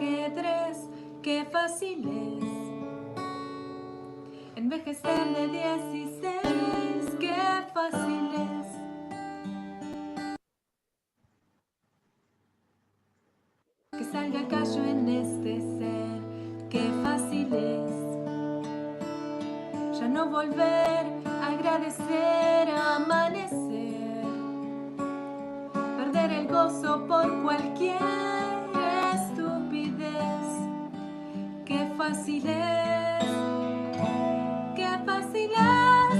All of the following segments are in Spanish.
ajedrez, qué fácil es envejecer de 16, qué fácil es. Que salga callo en este ser, qué fácil es. Ya no volver a agradecer, a amanecer. Perder el gozo por cualquier estupidez. Qué fácil es, qué fácil es.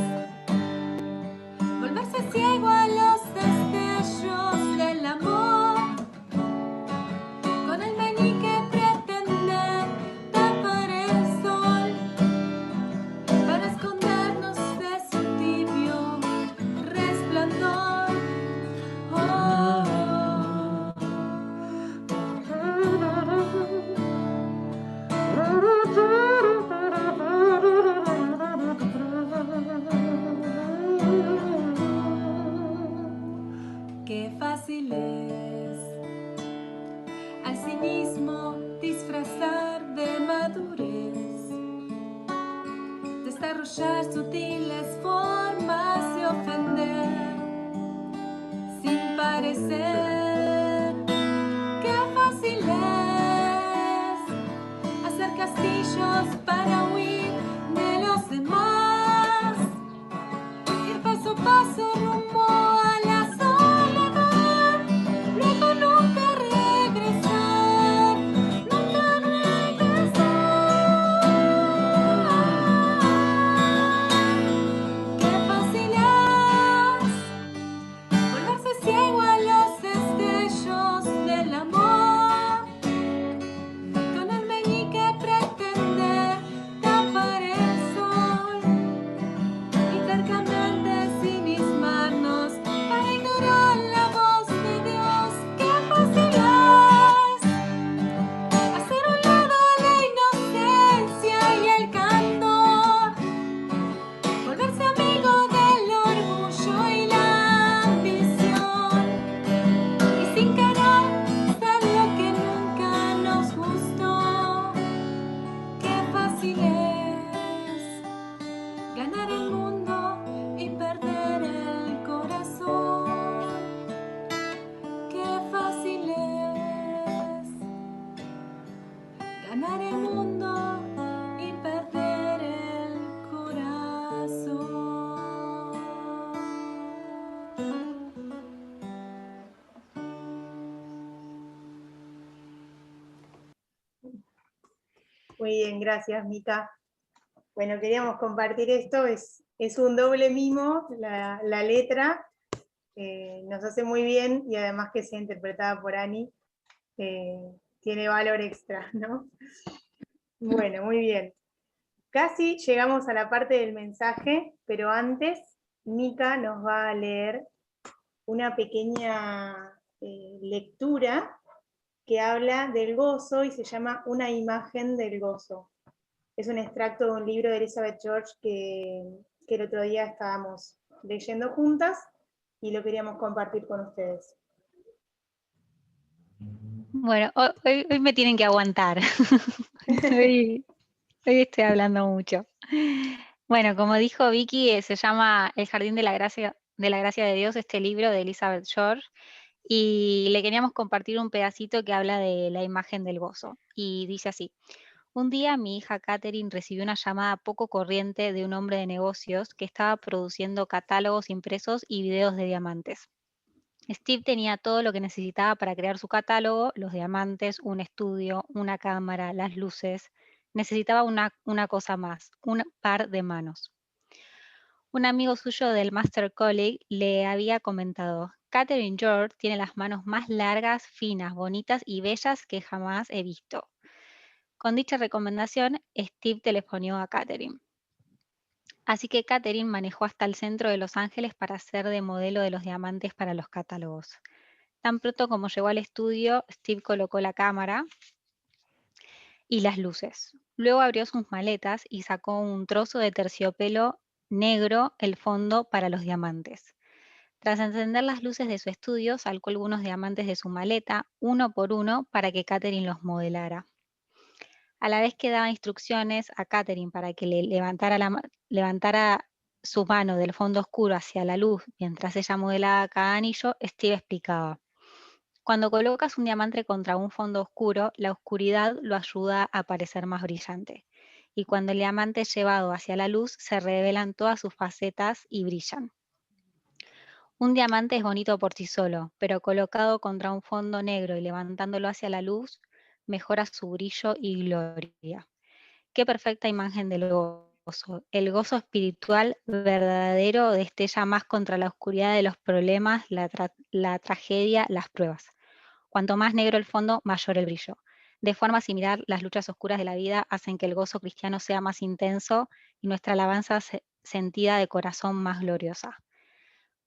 Volverse ciego a los destellos del amor. Con el meñique pretender tapar el sol. Para escondernos de su tibio resplandor. Qué fácil es al cinismo disfrazar de madurez, desarrollar sutiles formas de ofender sin parecer. Qué fácil es hacer castillos para huir de los demás, ir paso a paso rumbo a la soledad, luego nunca regresar, nunca regresar. Qué fácil es volverse ciego a los destellos del amor, con el meñique pretender tapar el sol y tercamente cinismarnos para ignorar la voz de Dios. Qué fácil es hacer a un lado la inocencia y el candor, volverse amigo del orgullo y la ambición, y sin querer ser lo que nunca nos gustó. Qué fácil es ganar el mundo y perder el corazón. Qué fácil es ganar el mundo y perder el corazón. Muy bien, gracias, Mica. Bueno, queríamos compartir esto, es un doble mimo, la letra, nos hace muy bien, y además que sea interpretada por Ani, tiene valor extra, ¿no? Bueno, muy bien. Casi llegamos a la parte del mensaje, pero antes Mica nos va a leer una pequeña lectura que habla del gozo y se llama Una imagen del gozo. Es un extracto de un libro de Elizabeth George que el otro día estábamos leyendo juntas y lo queríamos compartir con ustedes. Bueno, hoy me tienen que aguantar. Hoy estoy hablando mucho. Bueno, como dijo Vicky, se llama El Jardín de la Gracia de Dios, este libro de Elizabeth George, y le queríamos compartir un pedacito que habla de la imagen del gozo. Y dice así: un día mi hija Catherine recibió una llamada poco corriente de un hombre de negocios que estaba produciendo catálogos impresos y videos de diamantes. Steve tenía todo lo que necesitaba para crear su catálogo: los diamantes, un estudio, una cámara, las luces. Necesitaba una cosa más, un par de manos. Un amigo suyo del Master College le había comentado: Catherine George tiene las manos más largas, finas, bonitas y bellas que jamás he visto. Con dicha recomendación, Steve telefoneó a Catherine. Así que Catherine manejó hasta el centro de Los Ángeles para hacer de modelo de los diamantes para los catálogos. Tan pronto como llegó al estudio, Steve colocó la cámara y las luces. Luego abrió sus maletas y sacó un trozo de terciopelo negro, el fondo para los diamantes. Tras encender las luces de su estudio, sacó algunos diamantes de su maleta, uno por uno, para que Catherine los modelara. a la vez que daba instrucciones a Catherine para que le levantara su mano del fondo oscuro hacia la luz mientras ella modelaba cada anillo, Steve explicaba: cuando colocas un diamante contra un fondo oscuro, la oscuridad lo ayuda a parecer más brillante. Y cuando el diamante es llevado hacia la luz, se revelan todas sus facetas y brillan. Un diamante es bonito por sí solo, pero colocado contra un fondo negro y levantándolo hacia la luz, mejora su brillo y gloria. Qué perfecta imagen del gozo. El gozo espiritual verdadero destella más contra la oscuridad de los problemas, la tragedia, las pruebas. Cuanto más negro el fondo, mayor el brillo. De forma similar, las luchas oscuras de la vida hacen que el gozo cristiano sea más intenso y nuestra alabanza sentida de corazón más gloriosa.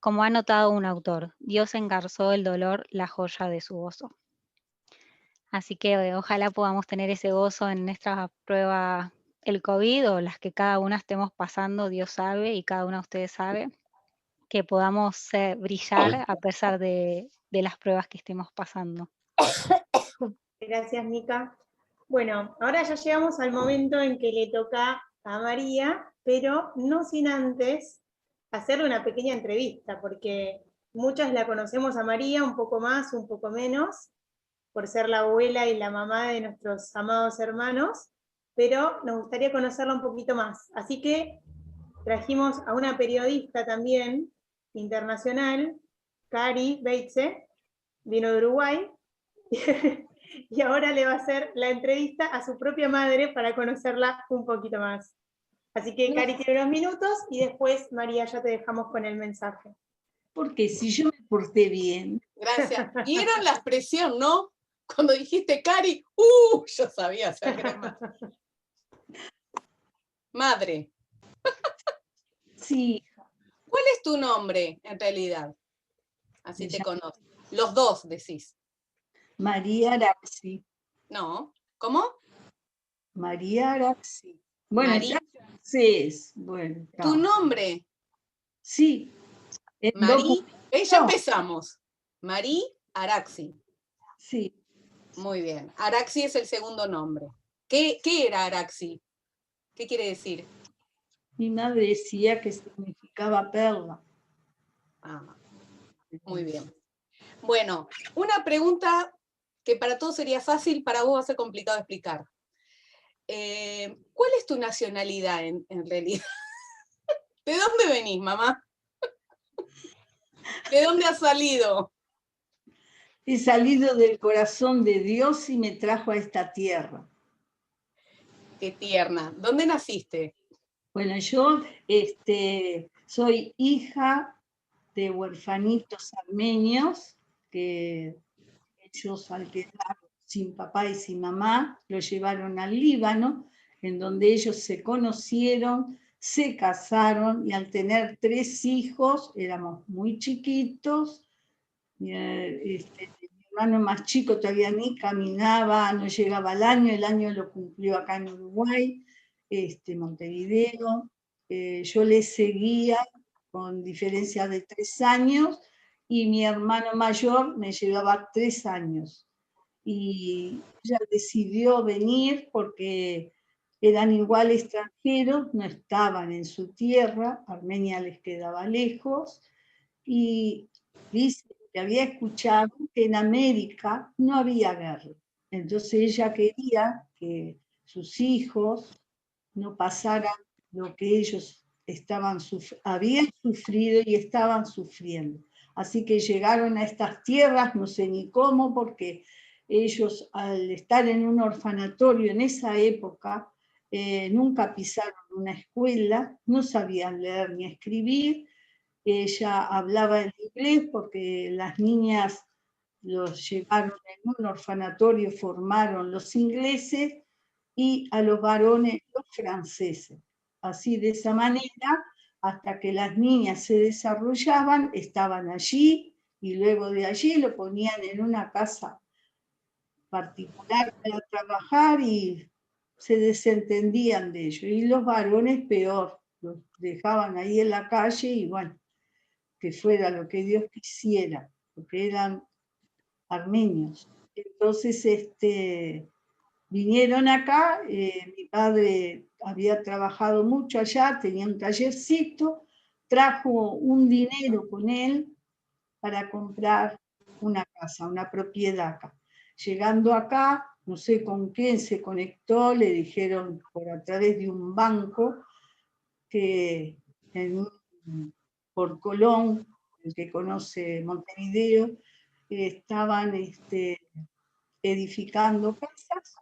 Como ha notado un autor, Dios engarzó el dolor, la joya de su gozo. Así que ojalá podamos tener ese gozo en nuestra prueba, el COVID o las que cada una estemos pasando, Dios sabe y cada una de ustedes sabe, que podamos brillar a pesar de las pruebas que estemos pasando. Gracias, Mica. Bueno, ahora ya llegamos al momento en que le toca a María, pero no sin antes hacerle una pequeña entrevista, porque muchas la conocemos a María, un poco más, un poco menos, por ser la abuela y la mamá de nuestros amados hermanos, pero nos gustaría conocerla un poquito más. Así que trajimos a una periodista también, internacional, Cari Beitze, vino de Uruguay, y ahora le va a hacer la entrevista a su propia madre para conocerla un poquito más. Así que Cari tiene unos minutos y después, María, ya te dejamos con el mensaje. Porque si yo me porté bien. Gracias. ¿Vieron la expresión, no? Cuando dijiste Cari, yo sabía hacer grama. Madre. Sí. ¿Cuál es tu nombre, en realidad? Así te conozco. Los dos decís. María Araxi. No. ¿Cómo? María Araxi. Bueno, María. francés. Bueno, ¿Tu nombre? Sí. Marí. Ya empezamos. Marí Araxi. Sí. Muy bien. Araxi es el segundo nombre. ¿Qué era Araxi? ¿Qué quiere decir? Mi madre decía que significaba perla. Ah, muy bien. Bueno, una pregunta que para todos sería fácil, para vos va a ser complicado explicar. ¿Cuál es tu nacionalidad en realidad? ¿De dónde venís, mamá? ¿De dónde has salido? He salido del corazón de Dios y me trajo a esta tierra. Qué tierna. ¿Dónde naciste? Bueno, yo soy hija de huerfanitos armenios que ellos al quedar sin papá y sin mamá lo llevaron al Líbano, en donde ellos se conocieron, se casaron y al tener 3 hijos, éramos muy chiquitos, mi hermano más chico todavía ni caminaba, no llegaba al año, el año lo cumplió acá en Uruguay, Montevideo, yo le seguía con diferencia de 3 años y mi hermano mayor me llevaba 3 años. Y ella decidió venir porque eran igual extranjeros, no estaban en su tierra, Armenia les quedaba lejos, y dice que había escuchado que en América no había guerra. Entonces ella quería que sus hijos no pasaran lo que ellos habían sufrido y estaban sufriendo. Así que llegaron a estas tierras, no sé ni cómo, porque ellos al estar en un orfanatorio en esa época, nunca pisaron una escuela, no sabían leer ni escribir. Ella hablaba el inglés porque las niñas los llevaron en un orfanatorio, formaron los ingleses y a los varones los franceses. Así de esa manera, hasta que las niñas se desarrollaban, estaban allí y luego de allí lo ponían en una casa particular para trabajar y se desentendían de ellos. Y los varones peor, los dejaban ahí en la calle y bueno, que fuera lo que Dios quisiera, porque eran armenios. Entonces, vinieron acá, mi padre había trabajado mucho allá, tenía un tallercito, trajo un dinero con él para comprar una casa, una propiedad acá. Llegando acá, no sé con quién se conectó, le dijeron a través de un banco que por Colón, el que conoce Montevideo, estaban edificando casas,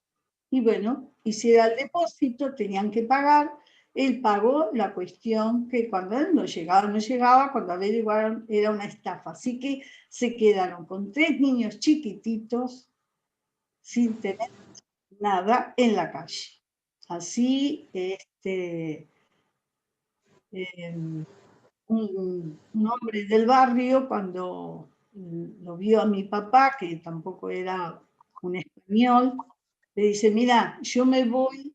y bueno, hiciera el depósito, tenían que pagar, él pagó, la cuestión que cuando él no llegaba, cuando averiguaron era una estafa, así que se quedaron con 3 niños chiquititos sin tener nada en la calle. Así, un hombre del barrio, cuando lo vio a mi papá, que tampoco era un español, le dice, mira, yo me voy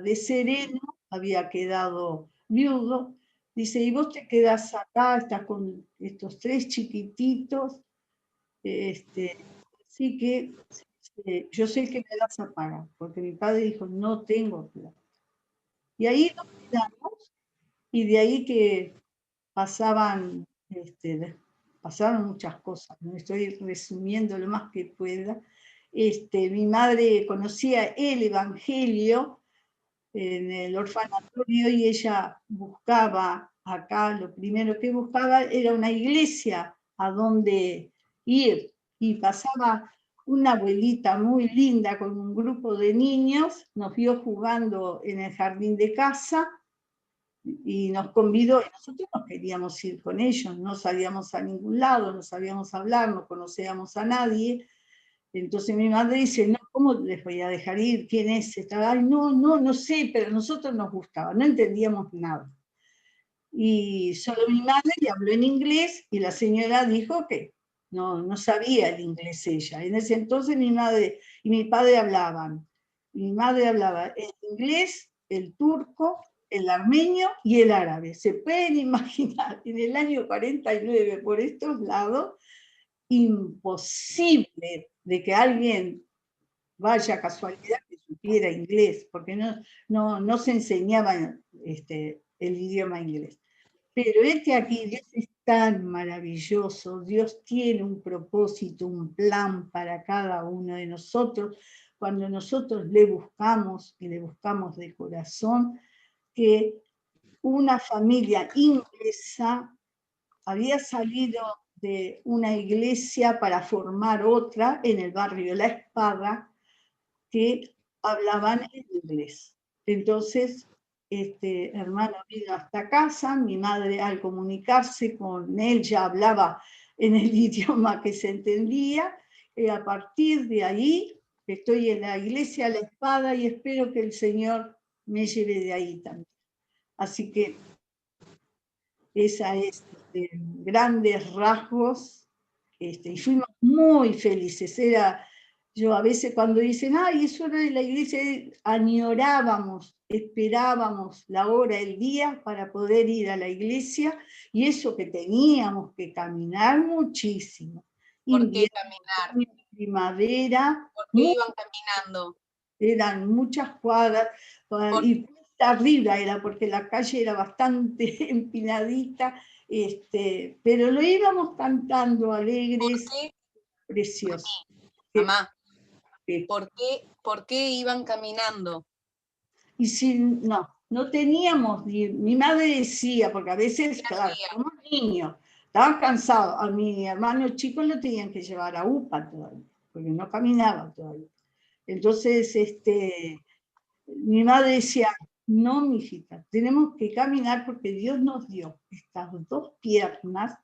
de Sereno, había quedado viudo, dice, y vos te quedás acá, estás con estos 3 chiquititos, así que yo sé que me vas a pagar, porque mi padre dijo, no tengo plata. Y ahí nos quedamos, y de ahí que pasaban muchas cosas, ¿no? Estoy resumiendo lo más que pueda. Mi madre conocía el Evangelio en el orfanatorio y ella buscaba acá, lo primero que buscaba era una iglesia a donde ir, y pasaba una abuelita muy linda con un grupo de niños, nos vio jugando en el jardín de casa y nos convidó, y nosotros nos queríamos ir con ellos, no salíamos a ningún lado, no sabíamos hablar, no conocíamos a nadie. Entonces mi madre dice, no, ¿cómo les voy a dejar ir? ¿Quién es? Ay, no sé, pero a nosotros nos gustaba, no entendíamos nada. Y solo mi madre le habló en inglés y la señora dijo que no sabía el inglés ella. En ese entonces mi madre y mi padre hablaban. Mi madre hablaba el inglés, el turco, el armenio y el árabe. Se pueden imaginar, en el año 49 por estos lados, imposible de que alguien vaya casualidad que supiera inglés, porque no se enseñaba el idioma inglés. Pero aquí, Dios es tan maravilloso, Dios tiene un propósito, un plan para cada uno de nosotros, cuando nosotros le buscamos y le buscamos de corazón, que una familia inglesa había salido de una iglesia para formar otra en el barrio La Espada, que hablaban en inglés. Entonces, hermano vino hasta casa, mi madre al comunicarse con él ya hablaba en el idioma que se entendía, y a partir de ahí estoy en la iglesia La Espada y espero que el Señor me lleve de ahí también. Así que esa es grandes rasgos, y fuimos muy felices. Yo a veces cuando dicen, ay, es hora de la iglesia, añorábamos, esperábamos la hora, el día para poder ir a la iglesia, y eso que teníamos que caminar muchísimo. ¿Por qué caminar? Primavera. ¿Por qué iban caminando? Eran muchas cuadras, y arriba era, porque la calle era bastante empinadita, pero lo íbamos cantando alegres, preciosos. Mamá, ¿por qué iban caminando? Y si no teníamos, mi madre decía, porque a veces, claro, somos niños, estaban cansados, a mi hermano chico lo tenían que llevar a UPA todavía, porque no caminaba todavía. Entonces, mi madre decía, no, mijita, tenemos que caminar porque Dios nos dio estas 2 piernas,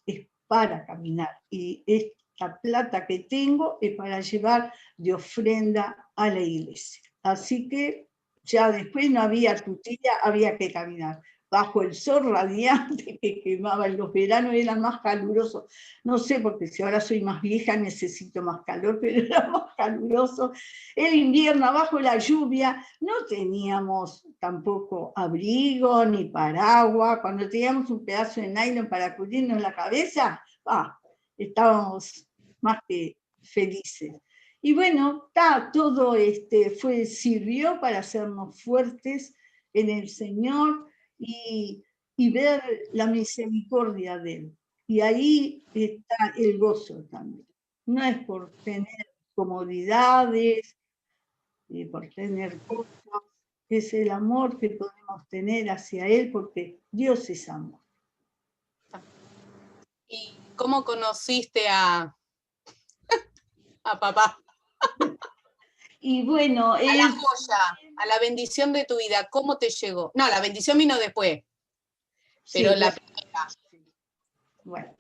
es para caminar, y esta plata que tengo es para llevar de ofrenda a la iglesia. Así que ya después no había tutilla, había que caminar bajo el sol radiante que quemaba. En los veranos eran más calurosos, no sé, porque si ahora soy más vieja necesito más calor, pero era más caluroso. El invierno, abajo la lluvia, no teníamos tampoco abrigo ni paraguas. Cuando teníamos un pedazo de nylon para cubrirnos la cabeza, estábamos más que felices. Y bueno, todo sirvió para hacernos fuertes en el Señor y ver la misericordia de Él. Y ahí está el gozo también. No es por tener comodidades, por tener cosas, es el amor que podemos tener hacia Él, porque Dios es amor. ¿Y cómo conociste a papá? Y bueno, A la joya, a la bendición de tu vida, ¿cómo te llegó? No, la bendición vino después, pero sí, la primera. bueno,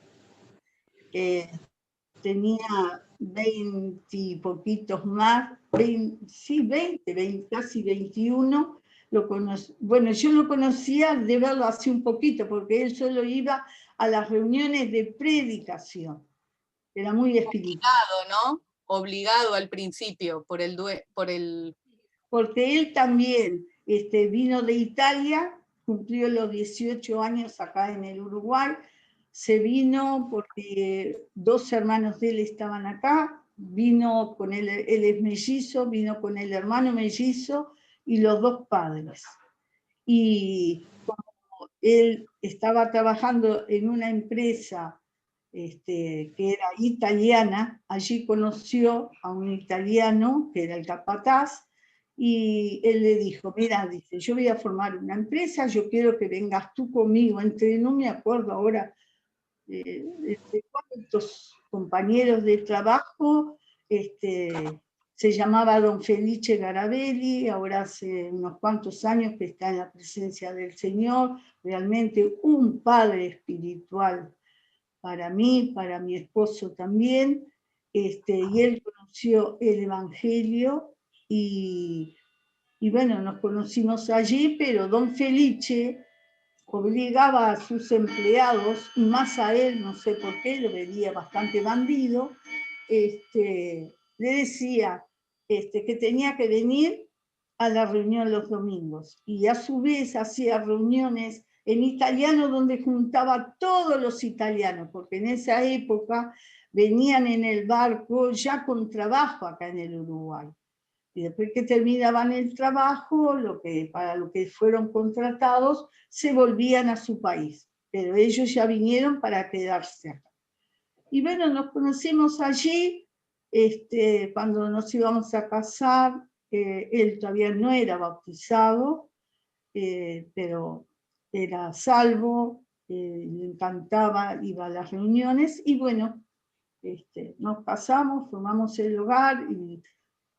tenía 20 y poquitos más, 20, casi 21. Bueno, yo lo conocía de verlo hace un poquito, porque él solo iba a las reuniones de predicación. Era muy espiritual. Obligado, ¿no? Obligado al principio por el... Porque él también vino de Italia, cumplió los 18 años acá en el Uruguay, se vino porque 2 hermanos de él estaban acá, vino con él es mellizo, vino con el hermano mellizo y los 2 padres. Y como él estaba trabajando en una empresa que era italiana, allí conoció a un italiano que era el capataz, y él le dijo, mira, dice, yo voy a formar una empresa, yo quiero que vengas tú conmigo, no me acuerdo ahora, de cuántos compañeros de trabajo, se llamaba don Felice Garabelli, ahora hace unos cuantos años que está en la presencia del Señor, realmente un padre espiritual para mí, para mi esposo también, y él conoció el Evangelio y bueno, nos conocimos allí, pero don Felice obligaba a sus empleados, y más a él, no sé por qué, lo veía bastante bandido, le decía que tenía que venir a la reunión los domingos, y a su vez hacía reuniones en italiano donde juntaba a todos los italianos, porque en esa época venían en el barco ya con trabajo acá en el Uruguay. Y después que terminaban el trabajo, para lo que fueron contratados, se volvían a su país. Pero ellos ya vinieron para quedarse acá. Y bueno, nos conocimos allí, cuando nos íbamos a casar, él todavía no era bautizado, pero era salvo, le encantaba, iba a las reuniones, y bueno, nos casamos, formamos el hogar, y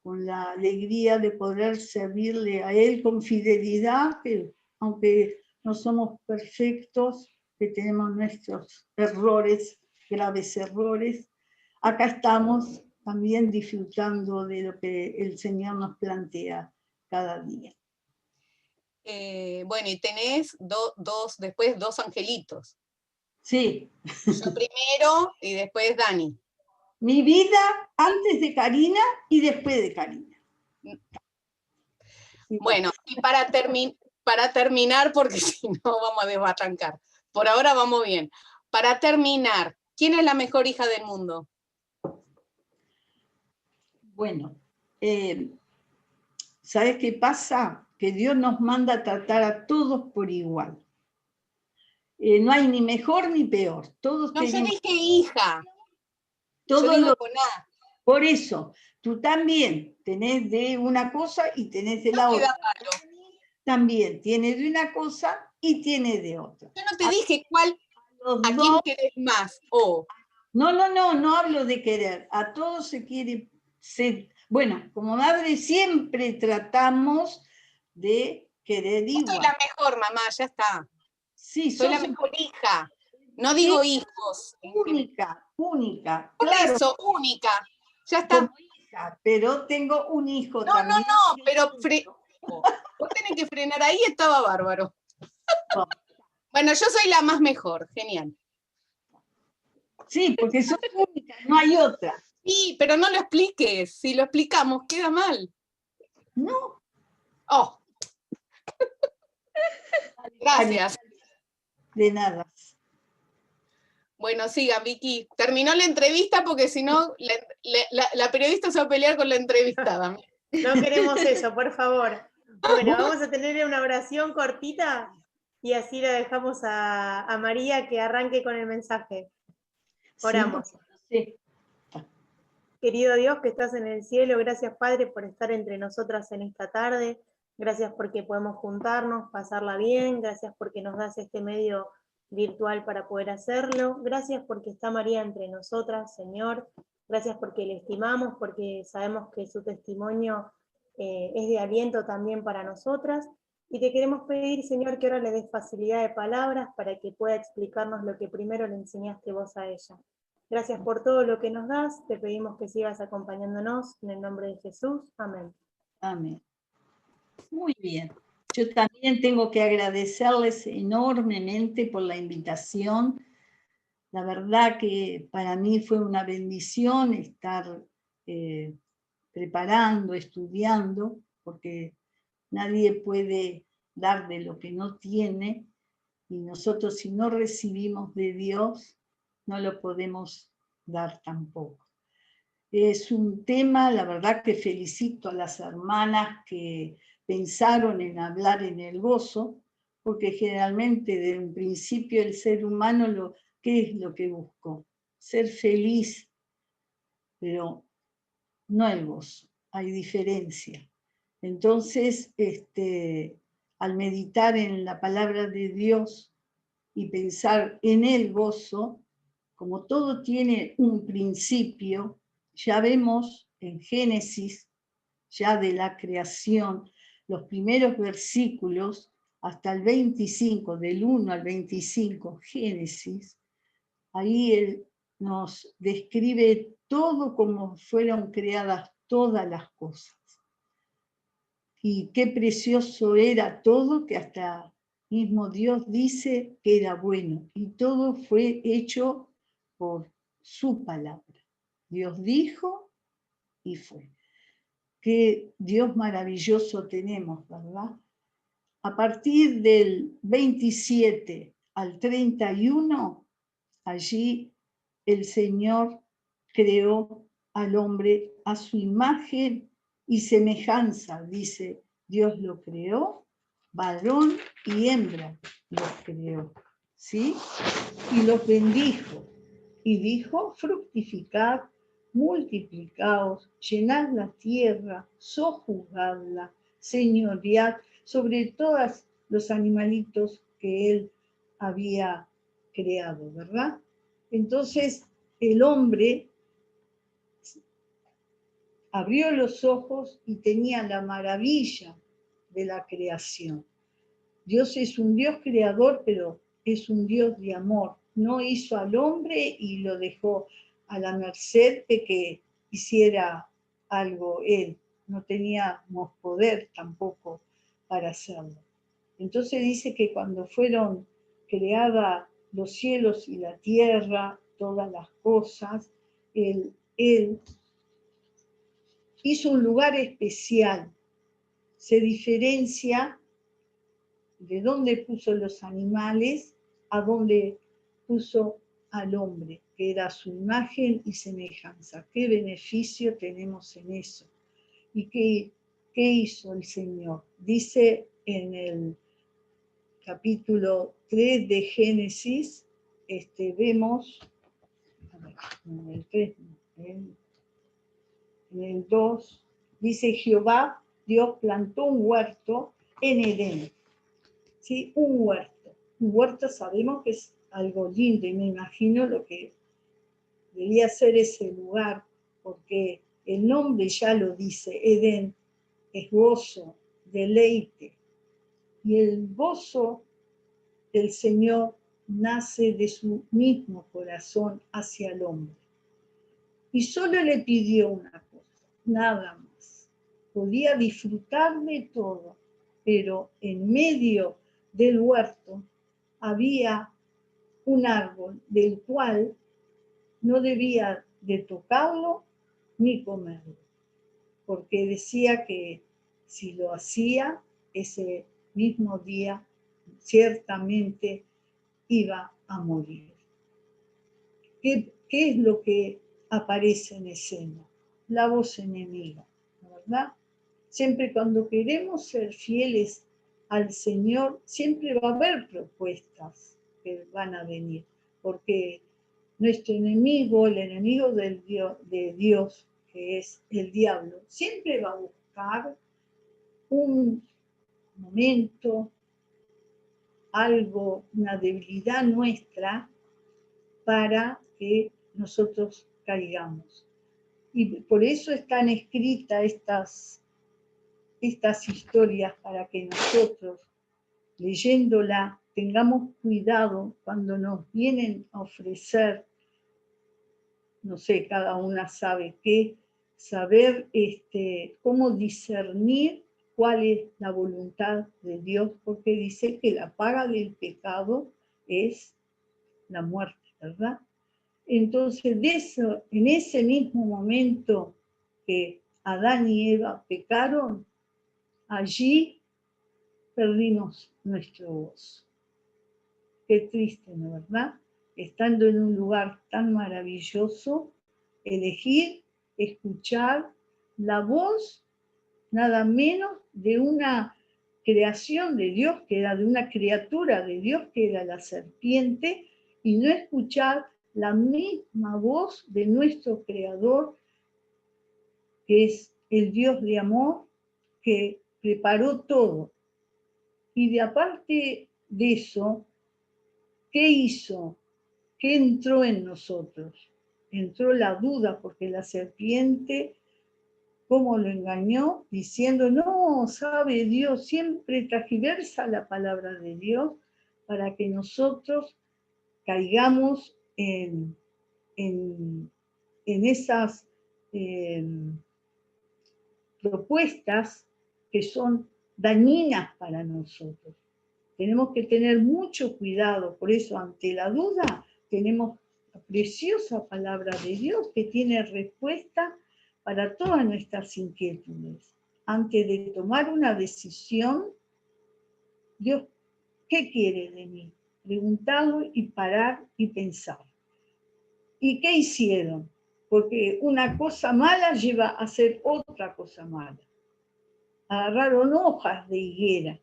con la alegría de poder servirle a Él con fidelidad, que aunque no somos perfectos, que tenemos nuestros errores, graves errores, acá estamos también disfrutando de lo que el Señor nos plantea cada día. Bueno, y tenés después dos angelitos. Sí. Yo primero y después Dani. Mi vida antes de Karina y después de Karina. Bueno, y para terminar, porque si no vamos a desbarrancar. Por ahora vamos bien. Para terminar, ¿quién es la mejor hija del mundo? Bueno, ¿sabes qué pasa? Que Dios nos manda a tratar a todos por igual. No hay ni mejor ni peor. Todos no, tenemos... yo dije hija. Todo yo digo lo... con A. Por eso, tú también tenés de una cosa y tenés de la otra. También tiene de una cosa y tiene de otra. Yo no te dije a quién querés más. No hablo de querer. A todos se quiere... Bueno, como madre siempre tratamos de querer igual. Soy la mejor, mamá, ya está. Sí, soy la mejor hija. No digo hijos. Única. Por claro. eso, única. Ya está. Hija, pero tengo un hijo también. No, pero vos tenés que frenar ahí, estaba bárbaro. Bueno, yo soy la más mejor, genial. Sí, porque sos única, no hay otra. Sí, pero no lo expliques. Si lo explicamos, queda mal. No. Oh. Gracias. De nada. Bueno, siga, Vicky. Terminó la entrevista porque si no, la periodista se va a pelear con la entrevistada. No queremos eso, por favor. Bueno, vamos a tener una oración cortita y así la dejamos a María que arranque con el mensaje. Oramos. Sí. Querido Dios que estás en el cielo, gracias Padre por estar entre nosotras en esta tarde. Gracias porque podemos juntarnos, pasarla bien. Gracias porque nos das este medio virtual para poder hacerlo. Gracias porque está María entre nosotras, Señor. Gracias porque le estimamos, porque sabemos que su testimonio es de aliento también para nosotras. Y te queremos pedir, Señor, que ahora le des facilidad de palabras para que pueda explicarnos lo que primero le enseñaste vos a ella. Gracias por todo lo que nos das. Te pedimos que sigas acompañándonos. En el nombre de Jesús. Amén. Amén. Muy bien. Yo también tengo que agradecerles enormemente por la invitación. La verdad que para mí fue una bendición estar preparando, estudiando, porque nadie puede dar de lo que no tiene, y nosotros si no recibimos de Dios, no lo podemos dar tampoco. Es un tema, la verdad que felicito a las hermanas que pensaron en hablar en el gozo, porque generalmente desde un principio el ser humano, ¿qué es lo que buscó? Ser feliz, pero no el gozo, hay diferencia. Entonces, al meditar en la palabra de Dios y pensar en el gozo, como todo tiene un principio, ya vemos en Génesis, ya de la creación, los primeros versículos, hasta el 25, del 1 al 25, Génesis, ahí él nos describe todo como fueron creadas todas las cosas. Y qué precioso era todo, que hasta mismo Dios dice que era bueno. Y todo fue hecho por su palabra. Dios dijo y fue. Qué Dios maravilloso tenemos, ¿verdad? A partir del 27 al 31, allí el Señor creó al hombre a su imagen y semejanza, dice, Dios lo creó, varón y hembra los creó, ¿sí? Y los bendijo, y dijo, fructificad, multiplicaos, llenad la tierra, sojuzgadla, señoread sobre todos los animalitos que él había creado, ¿verdad? Entonces el hombre abrió los ojos y tenía la maravilla de la creación. Dios es un Dios creador, pero es un Dios de amor. No hizo al hombre y lo dejó a la merced de que hiciera algo él. No teníamos poder tampoco para hacerlo. Entonces dice que cuando fueron creadas los cielos y la tierra, todas las cosas, él hizo un lugar especial. Se diferencia de dónde puso los animales a dónde puso al hombre, que era su imagen y semejanza. ¿Qué beneficio tenemos en eso? ¿Y qué hizo el Señor? Dice en el capítulo 3 de Génesis, vemos, en el 3, en el 2, dice Jehová, Dios plantó un huerto en Edén. ¿Sí? Un huerto. Un huerto sabemos que es algo lindo y me imagino lo que debía ser ese lugar, porque el nombre ya lo dice, Edén, es gozo, deleite. Y el gozo del Señor nace de su mismo corazón hacia el hombre. Y solo le pidió una cosa, nada más. Podía disfrutar de todo, pero en medio del huerto había un árbol del cual no debía de tocarlo ni comerlo, porque decía que si lo hacía ese mismo día ciertamente iba a morir. ¿qué es lo que aparece en escena? La voz enemiga, ¿verdad? Siempre cuando queremos ser fieles al Señor, siempre va a haber propuestas que van a venir, porque nuestro enemigo, el enemigo de Dios, que es el diablo, siempre va a buscar un momento, algo, una debilidad nuestra para que nosotros caigamos. Y por eso están escritas estas historias, para que nosotros, leyéndola, tengamos cuidado cuando nos vienen a ofrecer, no sé, cada una sabe qué, saber cómo discernir cuál es la voluntad de Dios, porque dice que la paga del pecado es la muerte, ¿verdad? Entonces, en ese mismo momento que Adán y Eva pecaron, allí perdimos nuestro gozo. Qué triste, ¿no, verdad? Estando en un lugar tan maravilloso, elegir, escuchar la voz, nada menos de una creación de Dios, que era de una criatura de Dios, que era la serpiente, y no escuchar la misma voz de nuestro Creador, que es el Dios de amor, que preparó todo. Y de aparte de eso, ¿qué hizo? ¿Qué entró en nosotros? Entró la duda, porque la serpiente, ¿cómo lo engañó? Diciendo, no, sabe Dios, siempre transgiversa la palabra de Dios para que nosotros caigamos en esas propuestas que son dañinas para nosotros. Tenemos que tener mucho cuidado, por eso ante la duda tenemos la preciosa palabra de Dios que tiene respuesta para todas nuestras inquietudes. Antes de tomar una decisión, Dios, ¿qué quiere de mí? Preguntarlo y parar y pensar. ¿Y qué hicieron? Porque una cosa mala lleva a hacer otra cosa mala. Agarraron hojas de higuera.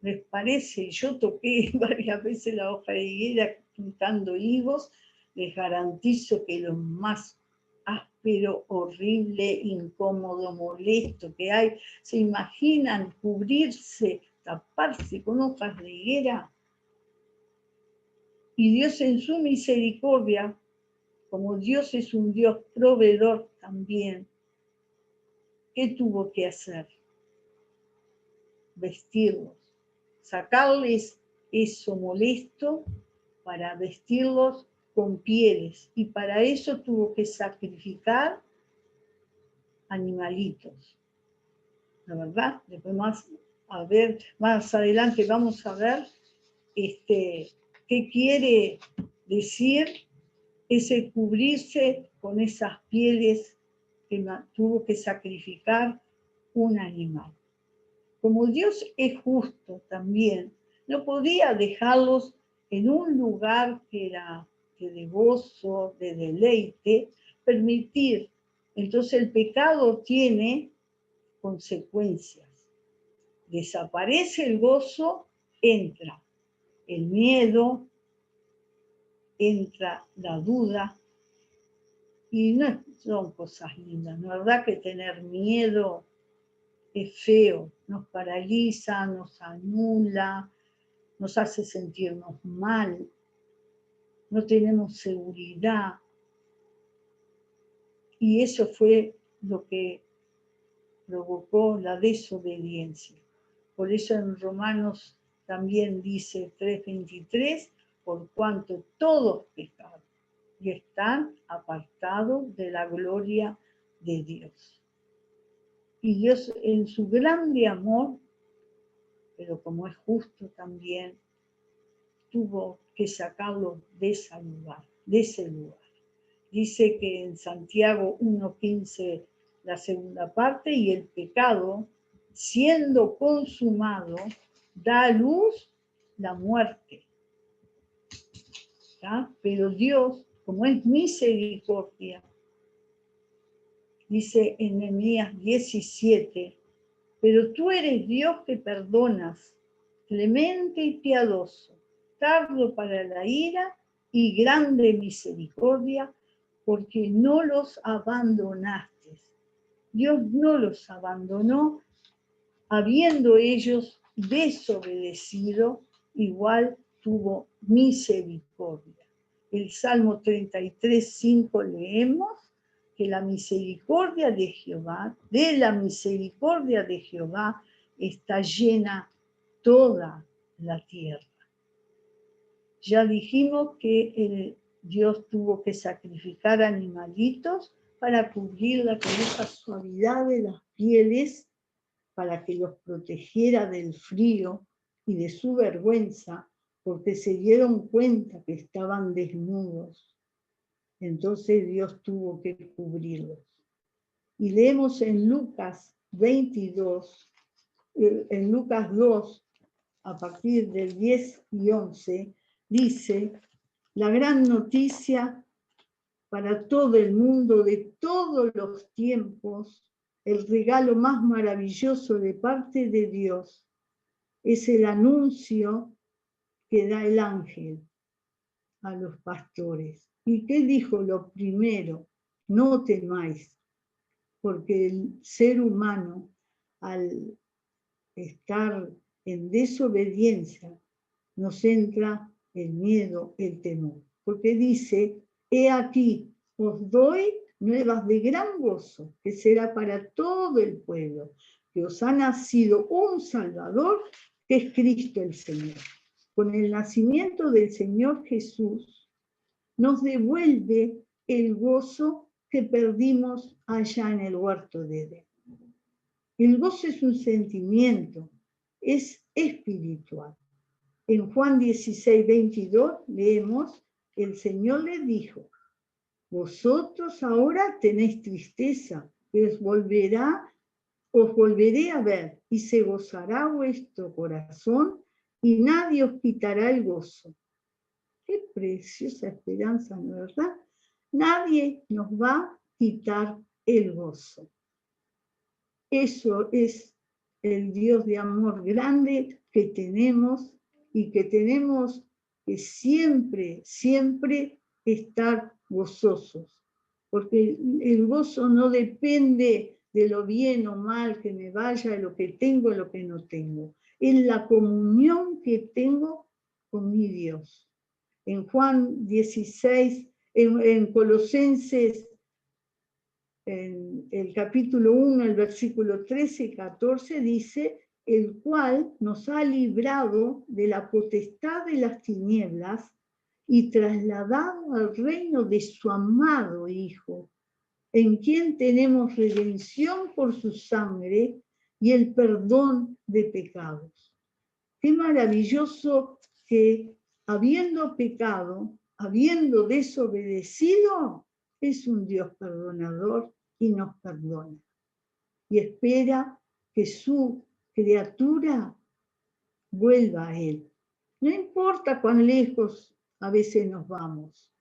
¿Les parece? Yo toqué varias veces la hoja de higuera juntando higos. Les garantizo que lo más áspero, horrible, incómodo, molesto que hay, ¿se imaginan cubrirse, taparse con hojas de higuera? Y Dios en su misericordia, como Dios es un Dios proveedor también, ¿qué tuvo que hacer? Vestirlos, sacarles eso molesto para vestirlos con pieles, y para eso tuvo que sacrificar animalitos. La verdad, después más adelante vamos a ver qué quiere decir ese cubrirse con esas pieles que tuvo que sacrificar un animal. Como Dios es justo también, no podía dejarlos en un lugar que era de gozo, de deleite, permitir. Entonces el pecado tiene consecuencias. Desaparece el gozo, entra el miedo, entra la duda, y no son cosas lindas. La verdad que tener miedo es feo, nos paraliza, nos anula, nos hace sentirnos mal, no tenemos seguridad. Y eso fue lo que provocó la desobediencia. Por eso en Romanos también dice 3:23, por cuanto todos pecaron y están apartados de la gloria de Dios. Y Dios en su grande amor, pero como es justo también, tuvo que sacarlo de ese lugar. Dice que en Santiago 1:15, la segunda parte, y el pecado, siendo consumado, da a luz la muerte. ¿Tá? Pero Dios, como es misericordia, dice en Nehemías 17, pero tú eres Dios que perdonas, clemente y piadoso, tardo para la ira y grande misericordia, porque no los abandonaste. Dios no los abandonó, habiendo ellos desobedecido, igual tuvo misericordia. El Salmo 33:5 leemos que la misericordia de Jehová, de la misericordia de Jehová, está llena toda la tierra. Ya dijimos que Dios tuvo que sacrificar animalitos para cubrirla con esa suavidad de las pieles, para que los protegiera del frío y de su vergüenza, porque se dieron cuenta que estaban desnudos. Entonces Dios tuvo que cubrirlos. Y leemos en Lucas 22, en Lucas 2, a partir del 10 y 11, dice: la gran noticia para todo el mundo de todos los tiempos, el regalo más maravilloso de parte de Dios, es el anuncio que da el ángel a los pastores. ¿Y qué dijo lo primero? No temáis, porque el ser humano, al estar en desobediencia, nos entra el miedo, el temor. Porque dice: he aquí, os doy nuevas de gran gozo, que será para todo el pueblo, que os ha nacido un Salvador, que es Cristo el Señor. Con el nacimiento del Señor Jesús, nos devuelve el gozo que perdimos allá en el huerto de Edén. El gozo es un sentimiento, es espiritual. En Juan 16:22 leemos: el Señor les dijo: vosotros ahora tenéis tristeza, pero os volveré a ver, y se gozará vuestro corazón, y nadie os quitará el gozo. Qué preciosa esperanza, ¿no es verdad? Nadie nos va a quitar el gozo. Eso es el Dios de amor grande que tenemos, y que tenemos que siempre, siempre estar gozosos. Porque el gozo no depende de lo bien o mal que me vaya, de lo que tengo o lo que no tengo. Es la comunión que tengo con mi Dios. En Juan 16, en Colosenses, en el capítulo 1, el versículo 13 y 14, dice: el cual nos ha librado de la potestad de las tinieblas y trasladado al reino de su amado Hijo, en quien tenemos redención por su sangre y el perdón de pecados. Qué maravilloso que, habiendo pecado, habiendo desobedecido, es un Dios perdonador y nos perdona. Y espera que su criatura vuelva a Él. No importa cuán lejos a veces nos vamos,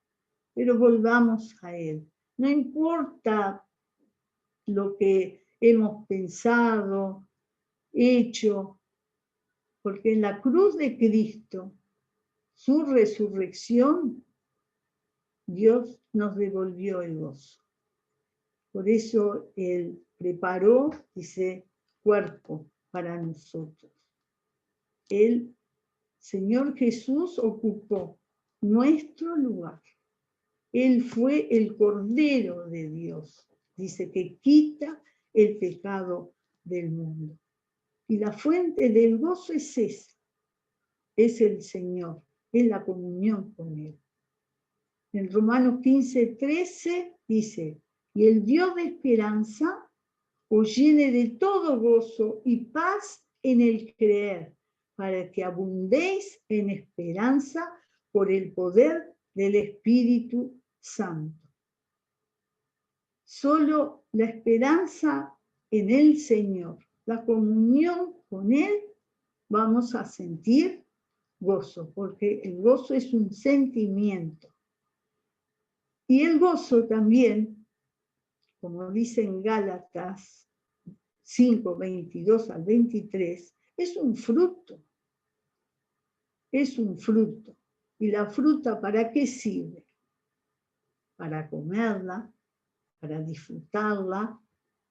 pero volvamos a Él. No importa lo que hemos pensado, hecho, porque en la cruz de Cristo, su resurrección, Dios nos devolvió el gozo. Por eso Él preparó, dice, cuerpo para nosotros. El Señor Jesús ocupó nuestro lugar. Él fue el Cordero de Dios, dice, que quita el pecado del mundo. Y la fuente del gozo es esa, es el Señor, es la comunión con Él. En Romanos 15:13 dice: y el Dios de esperanza os llene de todo gozo y paz en el creer, para que abundéis en esperanza por el poder del Espíritu Santo. Solo la esperanza en el Señor, la comunión con Él, vamos a sentir gozo, porque el gozo es un sentimiento. Y el gozo también, como dice en Gálatas 5, 22 al 23, es un fruto. Es un fruto. ¿Y la fruta para qué sirve? Para comerla, para disfrutarla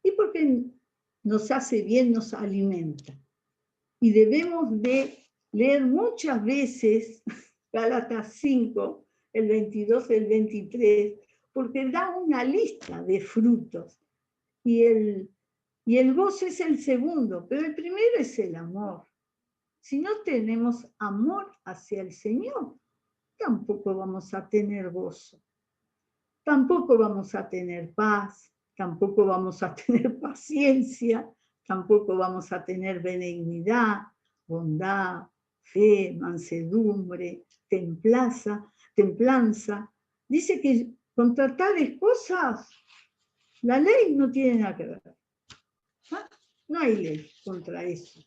y porque nos hace bien, nos alimenta. Y debemos de leer muchas veces Gálatas 5, el 22 y el 23, porque da una lista de frutos. Y el gozo es el segundo, pero el primero es el amor. Si no tenemos amor hacia el Señor, tampoco vamos a tener gozo. Tampoco vamos a tener paz, tampoco vamos a tener paciencia, tampoco vamos a tener benignidad, bondad, fe, mansedumbre, templanza. Dice que contra tales cosas la ley no tiene nada que ver. ¿Ah? No hay ley contra eso.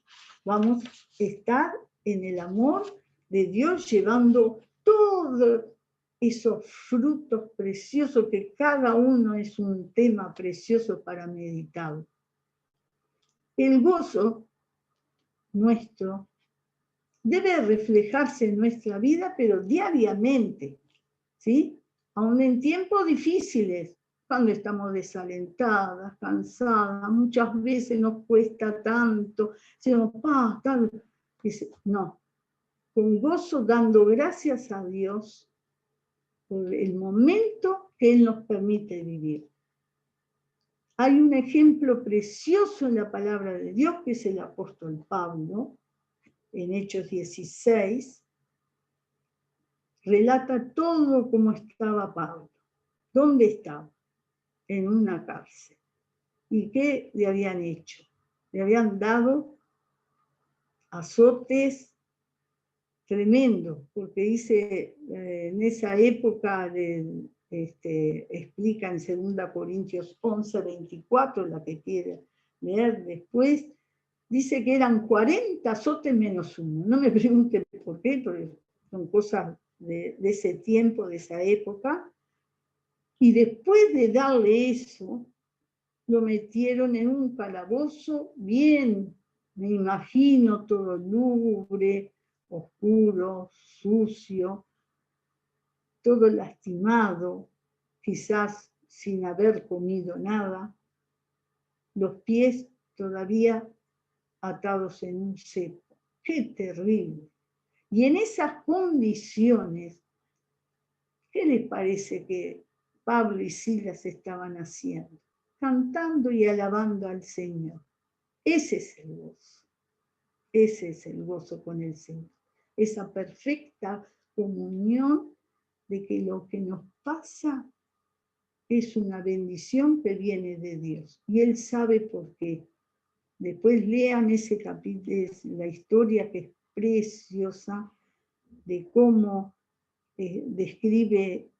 Vamos a estar en el amor de Dios llevando todo esos frutos preciosos, que cada uno es un tema precioso para meditar. El gozo nuestro debe reflejarse en nuestra vida, pero diariamente, ¿sí? Aún en tiempos difíciles, cuando estamos desalentadas, cansadas, muchas veces nos cuesta tanto, decimos, no, con gozo, dando gracias a Dios por el momento que Él nos permite vivir. Hay un ejemplo precioso en la palabra de Dios, que es el apóstol Pablo, en Hechos 16, relata todo cómo estaba Pablo. ¿Dónde estaba? En una cárcel. ¿Y qué le habían hecho? Le habían dado azotes tremendos, porque dice, en esa época, explica en 2 Corintios 11, 24, la que quiere leer después, dice que eran 40 azotes menos uno. No me pregunten por qué, porque son cosas de ese tiempo, de esa época. Y después de darle eso, lo metieron en un calabozo bien, me imagino, todo lúgubre, oscuro, sucio, todo lastimado, quizás sin haber comido nada, los pies todavía atados en un cepo. ¡Qué terrible! Y en esas condiciones, ¿qué les parece que Pablo y Silas estaban haciendo? Cantando y alabando al Señor. Ese es el gozo. Ese es el gozo con el Señor. Esa perfecta comunión de que lo que nos pasa es una bendición que viene de Dios. Y Él sabe por qué. Después lean ese capítulo, la historia que es preciosa, de cómo describe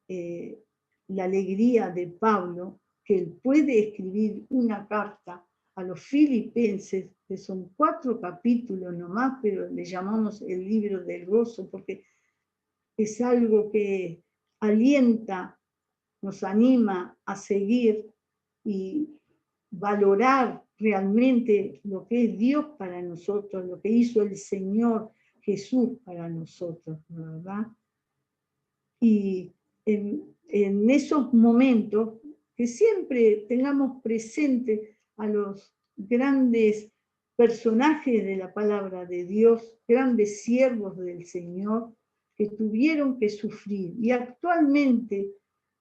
la alegría de Pablo, que él puede escribir una carta a los filipenses, que son 4 capítulos nomás, pero le llamamos el libro del gozo, porque es algo que alienta, nos anima a seguir y valorar realmente lo que es Dios para nosotros, lo que hizo el Señor Jesús para nosotros, ¿verdad? Y en esos momentos, que siempre tengamos presente a los grandes personajes de la palabra de Dios, grandes siervos del Señor, que tuvieron que sufrir. Y actualmente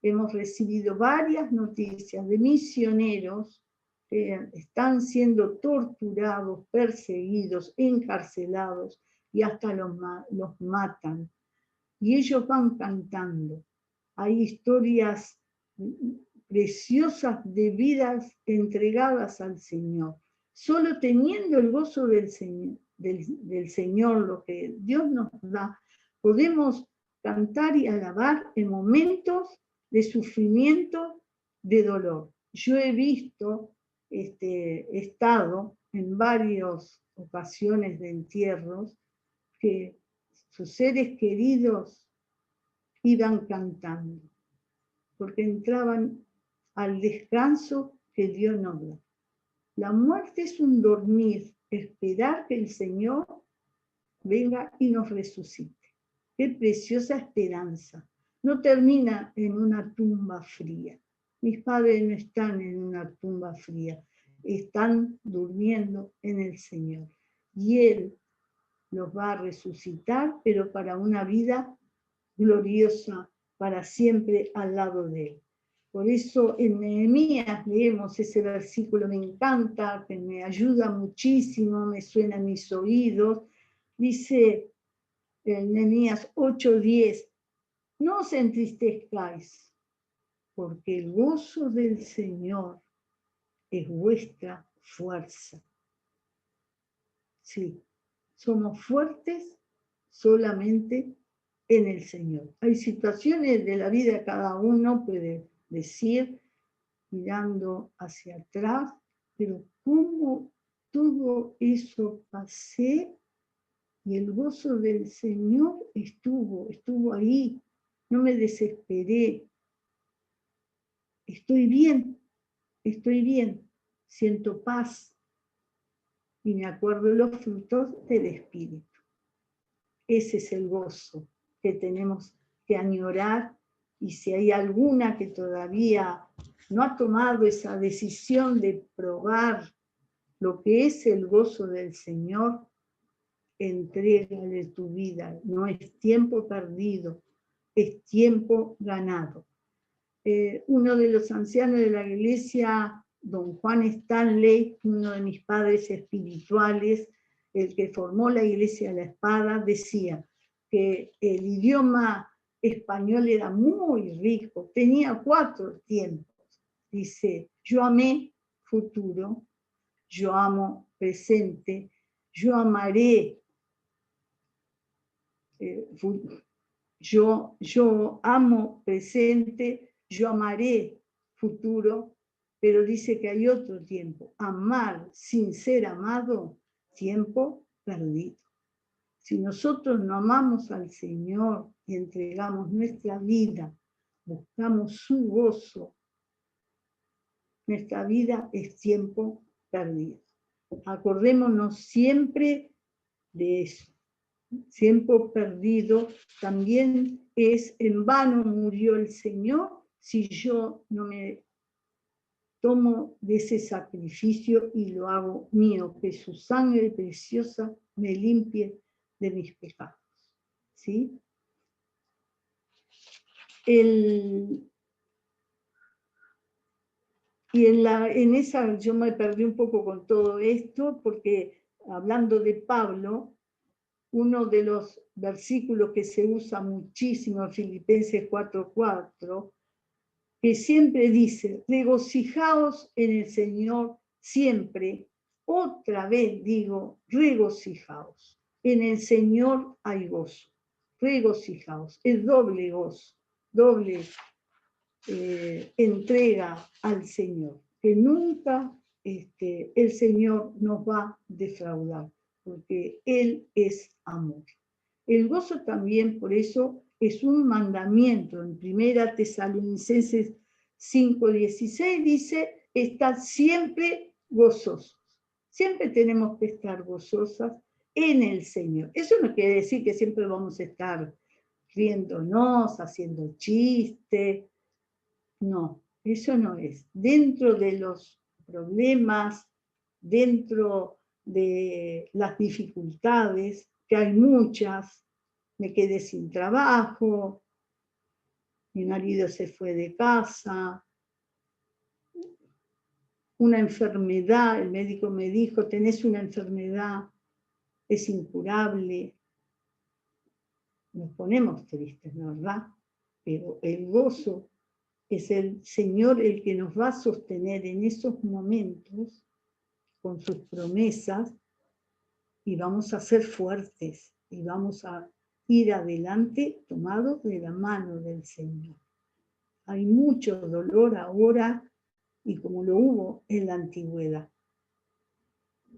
hemos recibido varias noticias de misioneros que están siendo torturados, perseguidos, encarcelados y hasta los matan. Y ellos van cantando. Hay historias preciosas de vidas entregadas al Señor. Solo teniendo el gozo del Señor, lo que Dios nos da, podemos cantar y alabar en momentos de sufrimiento, de dolor. Yo he visto, estado en varias ocasiones de entierros que sus seres queridos iban cantando. porque entraban al descanso que Dios nos da. La muerte es un dormir, esperar que el Señor venga y nos resucite. Qué preciosa esperanza. No termina en una tumba fría. Mis padres no están en una tumba fría, están durmiendo en el Señor. Y Él los va a resucitar, pero para una vida gloriosa, para siempre al lado de Él. Por eso en Nehemías leemos ese versículo, me encanta, que me ayuda muchísimo, me suena en mis oídos. Dice en Nehemías 8:10, no os entristezcáis, porque el gozo del Señor es vuestra fuerza. Sí, somos fuertes solamente en el Señor. Hay situaciones de la vida, cada uno puede decir, mirando hacia atrás, pero cómo todo eso pasé y el gozo del Señor estuvo ahí, no me desesperé, estoy bien, siento paz y me acuerdo de los frutos del Espíritu. Ese es el gozo que tenemos que añorar, y si hay alguna que todavía no ha tomado esa decisión de probar lo que es el gozo del Señor, entrégale tu vida. No es tiempo perdido, es tiempo ganado. Uno de los ancianos de la iglesia, don Juan Stanley, uno de mis padres espirituales, el que formó la Iglesia de la Espada, decía que el idioma español era muy rico, tenía 4 tiempos. Dice, yo amé futuro, yo amo presente, yo amaré, yo amo presente, yo amaré futuro, pero dice que hay otro tiempo, amar sin ser amado, tiempo perdido. Si nosotros no amamos al Señor y entregamos nuestra vida, buscamos su gozo, nuestra vida es tiempo perdido. Acordémonos siempre de eso. Tiempo perdido también es, en vano murió el Señor si yo no me tomo de ese sacrificio y lo hago mío, que su sangre preciosa me limpie de mis pecados. ¿Sí? En esa yo me perdí un poco con todo esto, porque hablando de Pablo, uno de los versículos que se usa muchísimo en Filipenses 4:4, que siempre dice, regocijaos en el Señor siempre. Otra vez digo, regocijaos. En el Señor hay gozo. Regocijaos. Es doble gozo, doble entrega al Señor. Que nunca el Señor nos va a defraudar, porque Él es amor. El gozo también, por eso, es un mandamiento. En 1 Tesalonicenses 5:16 dice, estad siempre gozosos. Siempre tenemos que estar gozosas en el Señor. Eso no quiere decir que siempre vamos a estar riéndonos, haciendo chistes. No, eso no es. Dentro de los problemas, dentro de las dificultades, que hay muchas, me quedé sin trabajo, mi marido se fue de casa, una enfermedad, el médico me dijo, tenés una enfermedad, es incurable. Nos ponemos tristes, ¿verdad? Pero el gozo es el Señor el que nos va a sostener en esos momentos con sus promesas, y vamos a ser fuertes y vamos a ir adelante tomados de la mano del Señor. Hay mucho dolor ahora, y como lo hubo en la antigüedad.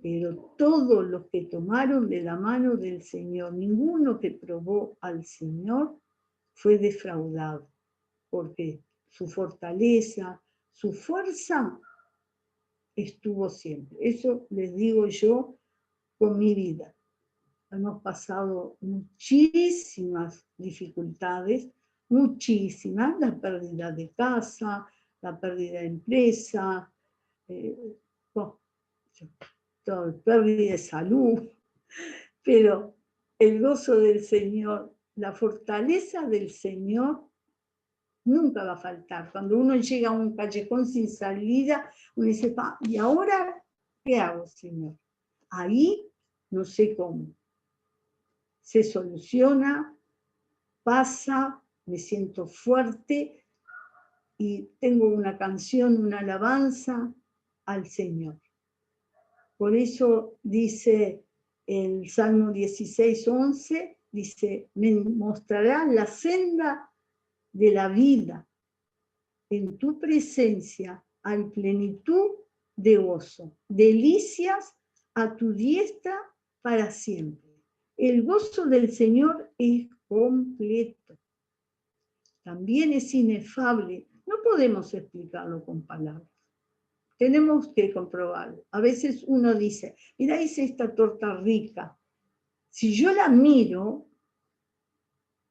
Pero todos los que tomaron de la mano del Señor, ninguno que probó al Señor fue defraudado, porque su fortaleza, su fuerza, estuvo siempre. Eso les digo yo con mi vida. Hemos pasado muchísimas dificultades, muchísimas, la pérdida de casa, la pérdida de empresa, pérdida de salud, pero el gozo del Señor, la fortaleza del Señor nunca va a faltar. Cuando uno llega a un callejón sin salida, uno dice, ¿y ahora qué hago, Señor? Ahí no sé cómo. Se soluciona, pasa, me siento fuerte y tengo una canción, una alabanza al Señor. Por eso dice el Salmo 16:11, dice, me mostrará la senda de la vida. En tu presencia hay plenitud de gozo, delicias a tu diestra para siempre. El gozo del Señor es completo. También es inefable. No podemos explicarlo con palabras. Tenemos que comprobarlo. A veces uno dice, mira, hice esta torta rica. Si yo la miro,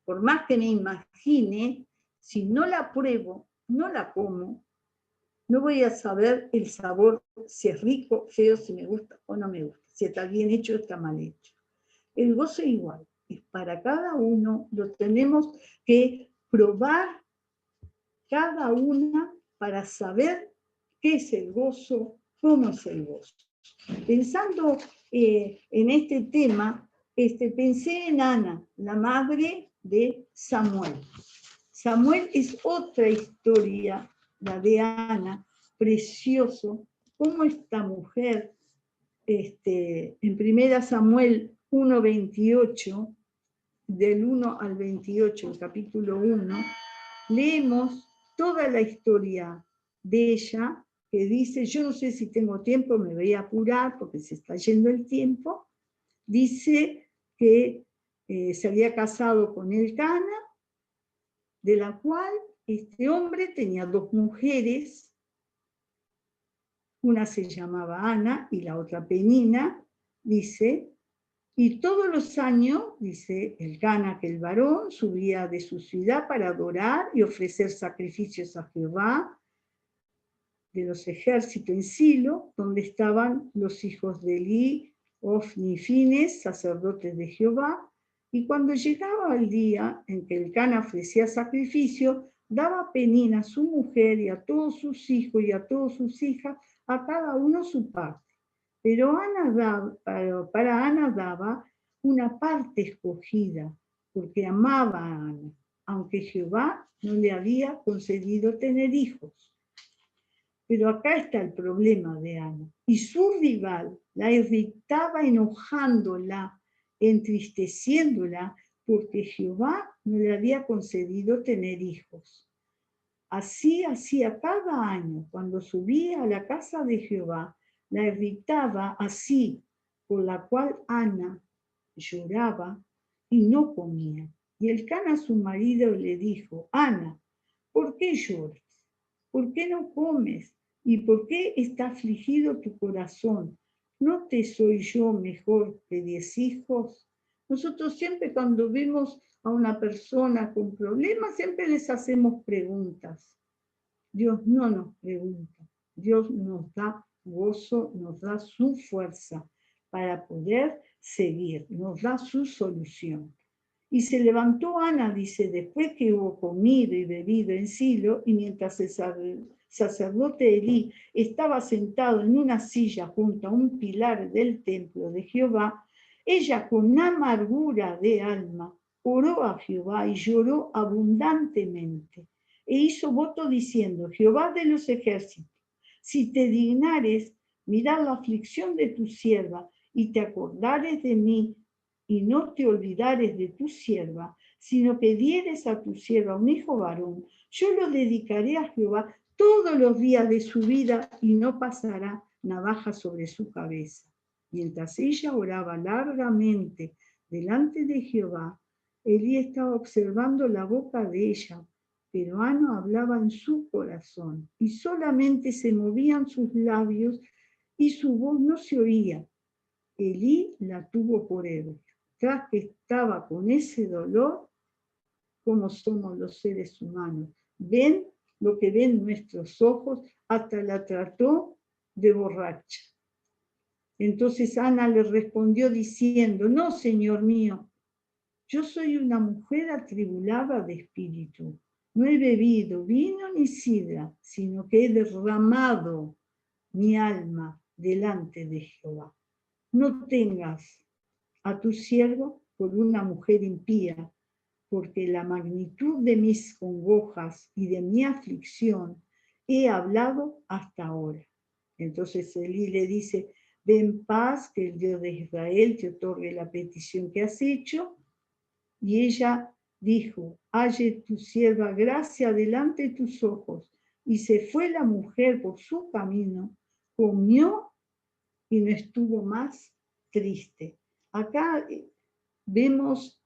por más que me imagine, si no la pruebo, no la como, no voy a saber el sabor, si es rico, feo, si me gusta o no me gusta, si está bien hecho o está mal hecho. El gozo igual, es para cada uno, lo tenemos que probar cada una para saber qué es el gozo, cómo es el gozo. Pensando en este tema, pensé en Ana, la madre de Samuel. Samuel es otra historia, la de Ana, precioso, cómo esta mujer, en 1 Samuel 1:28, del 1 al 28, el capítulo 1, leemos toda la historia de ella, que dice, yo no sé si tengo tiempo, me voy a apurar porque se está yendo el tiempo, dice que se había casado con Elcana, de la cual este hombre tenía 2 mujeres, una se llamaba Ana y la otra Penina, dice, y todos los años, dice Elcana, que el varón subía de su ciudad para adorar y ofrecer sacrificios a Jehová de los ejércitos en Silo, donde estaban los hijos de Eli, Ofni y Fines, sacerdotes de Jehová, y cuando llegaba el día en que Elcana ofrecía sacrificio, daba Penina a su mujer y a todos sus hijos y a todas sus hijas, a cada uno su parte. Pero para Ana daba una parte escogida, porque amaba a Ana, aunque Jehová no le había concedido tener hijos. Pero acá está el problema de Ana. Y su rival la irritaba enojándola, entristeciéndola, porque Jehová no le había concedido tener hijos. Así hacía cada año, cuando subía a la casa de Jehová, la irritaba así, por la cual Ana lloraba y no comía. Y Elcana, su marido, le dijo, Ana, ¿por qué lloras? ¿Por qué no comes? ¿Y por qué está afligido tu corazón? ¿No te soy yo mejor que 10 hijos? Nosotros siempre cuando vemos a una persona con problemas, siempre les hacemos preguntas. Dios no nos pregunta, Dios nos da gozo, nos da su fuerza para poder seguir, nos da su solución. Y se levantó Ana, dice, después que hubo comido y bebido en Silo, y mientras el sacerdote Elí estaba sentado en una silla junto a un pilar del templo de Jehová, ella con amargura de alma oró a Jehová y lloró abundantemente. E hizo voto diciendo, Jehová de los ejércitos, si te dignares mirar la aflicción de tu sierva y te acordares de mí y no te olvidares de tu sierva, sino que dieres a tu sierva un hijo varón, yo lo dedicaré a Jehová todos los días de su vida y no pasará navaja sobre su cabeza. Mientras ella oraba largamente delante de Jehová, Elí estaba observando la boca de ella pero Ana hablaba en su corazón y solamente se movían sus labios y su voz no se oía. Elí la tuvo por ebria. Tras que estaba con ese dolor, como somos los seres humanos, ven lo que ven nuestros ojos, hasta la trató de borracha. Entonces Ana le respondió diciendo: no, Señor mío, yo soy una mujer atribulada de espíritu. No he bebido vino ni sidra, sino que he derramado mi alma delante de Jehová. No tengas a tu siervo por una mujer impía, porque la magnitud de mis congojas y de mi aflicción he hablado hasta ahora. Entonces Elí le dice: ve en paz, que el Dios de Israel te otorgue la petición que has hecho. Y ella dijo: halle tu sierva gracia delante de tus ojos. Y se fue la mujer por su camino, comió y no estuvo más triste. Acá vemos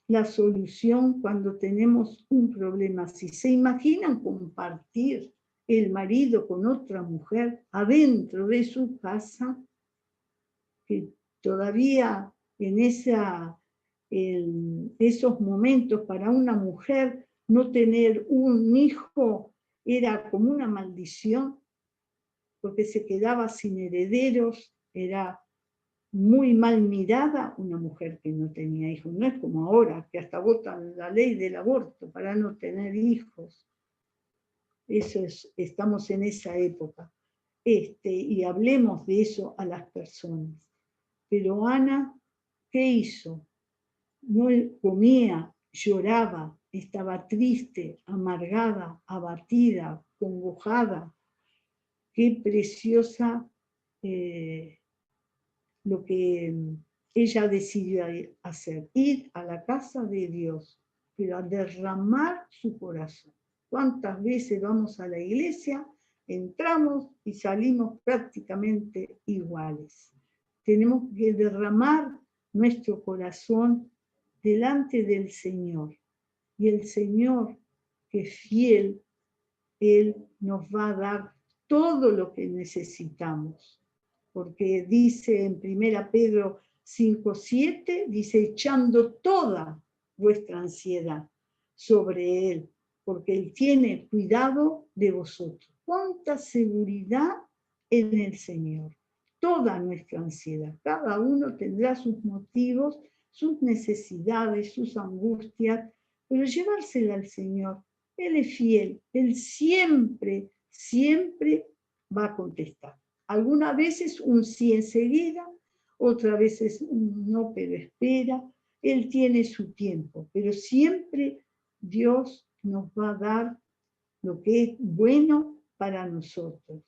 la solución cuando tenemos un problema así. ¿Se imaginan compartir el marido con otra mujer adentro de su casa? Que todavía en esos momentos para una mujer no tener un hijo era como una maldición, porque se quedaba sin herederos, era muy mal mirada una mujer que no tenía hijos. No es como ahora, que hasta votan la ley del aborto para no tener hijos. Estamos en esa época. Y hablemos de eso a las personas. Pero Ana, ¿qué hizo? No comía, lloraba, estaba triste, amargada, abatida, congojada. Qué preciosa lo que ella decidió hacer, ir a la casa de Dios, pero a derramar su corazón. ¿Cuántas veces vamos a la iglesia, entramos y salimos prácticamente iguales? Tenemos que derramar nuestro corazón delante del Señor. Y el Señor, que es fiel, Él nos va a dar todo lo que necesitamos. Porque dice en 1 Pedro 5:7, dice: echando toda vuestra ansiedad sobre Él, porque Él tiene cuidado de vosotros. ¿Cuánta seguridad en el Señor? Toda nuestra ansiedad. Cada uno tendrá sus motivos, sus necesidades, sus angustias, pero llevársela al Señor. Él es fiel, Él siempre, siempre va a contestar. Algunas veces un sí enseguida, otras veces un no, pero espera. Él tiene su tiempo, pero siempre Dios nos va a dar lo que es bueno para nosotros.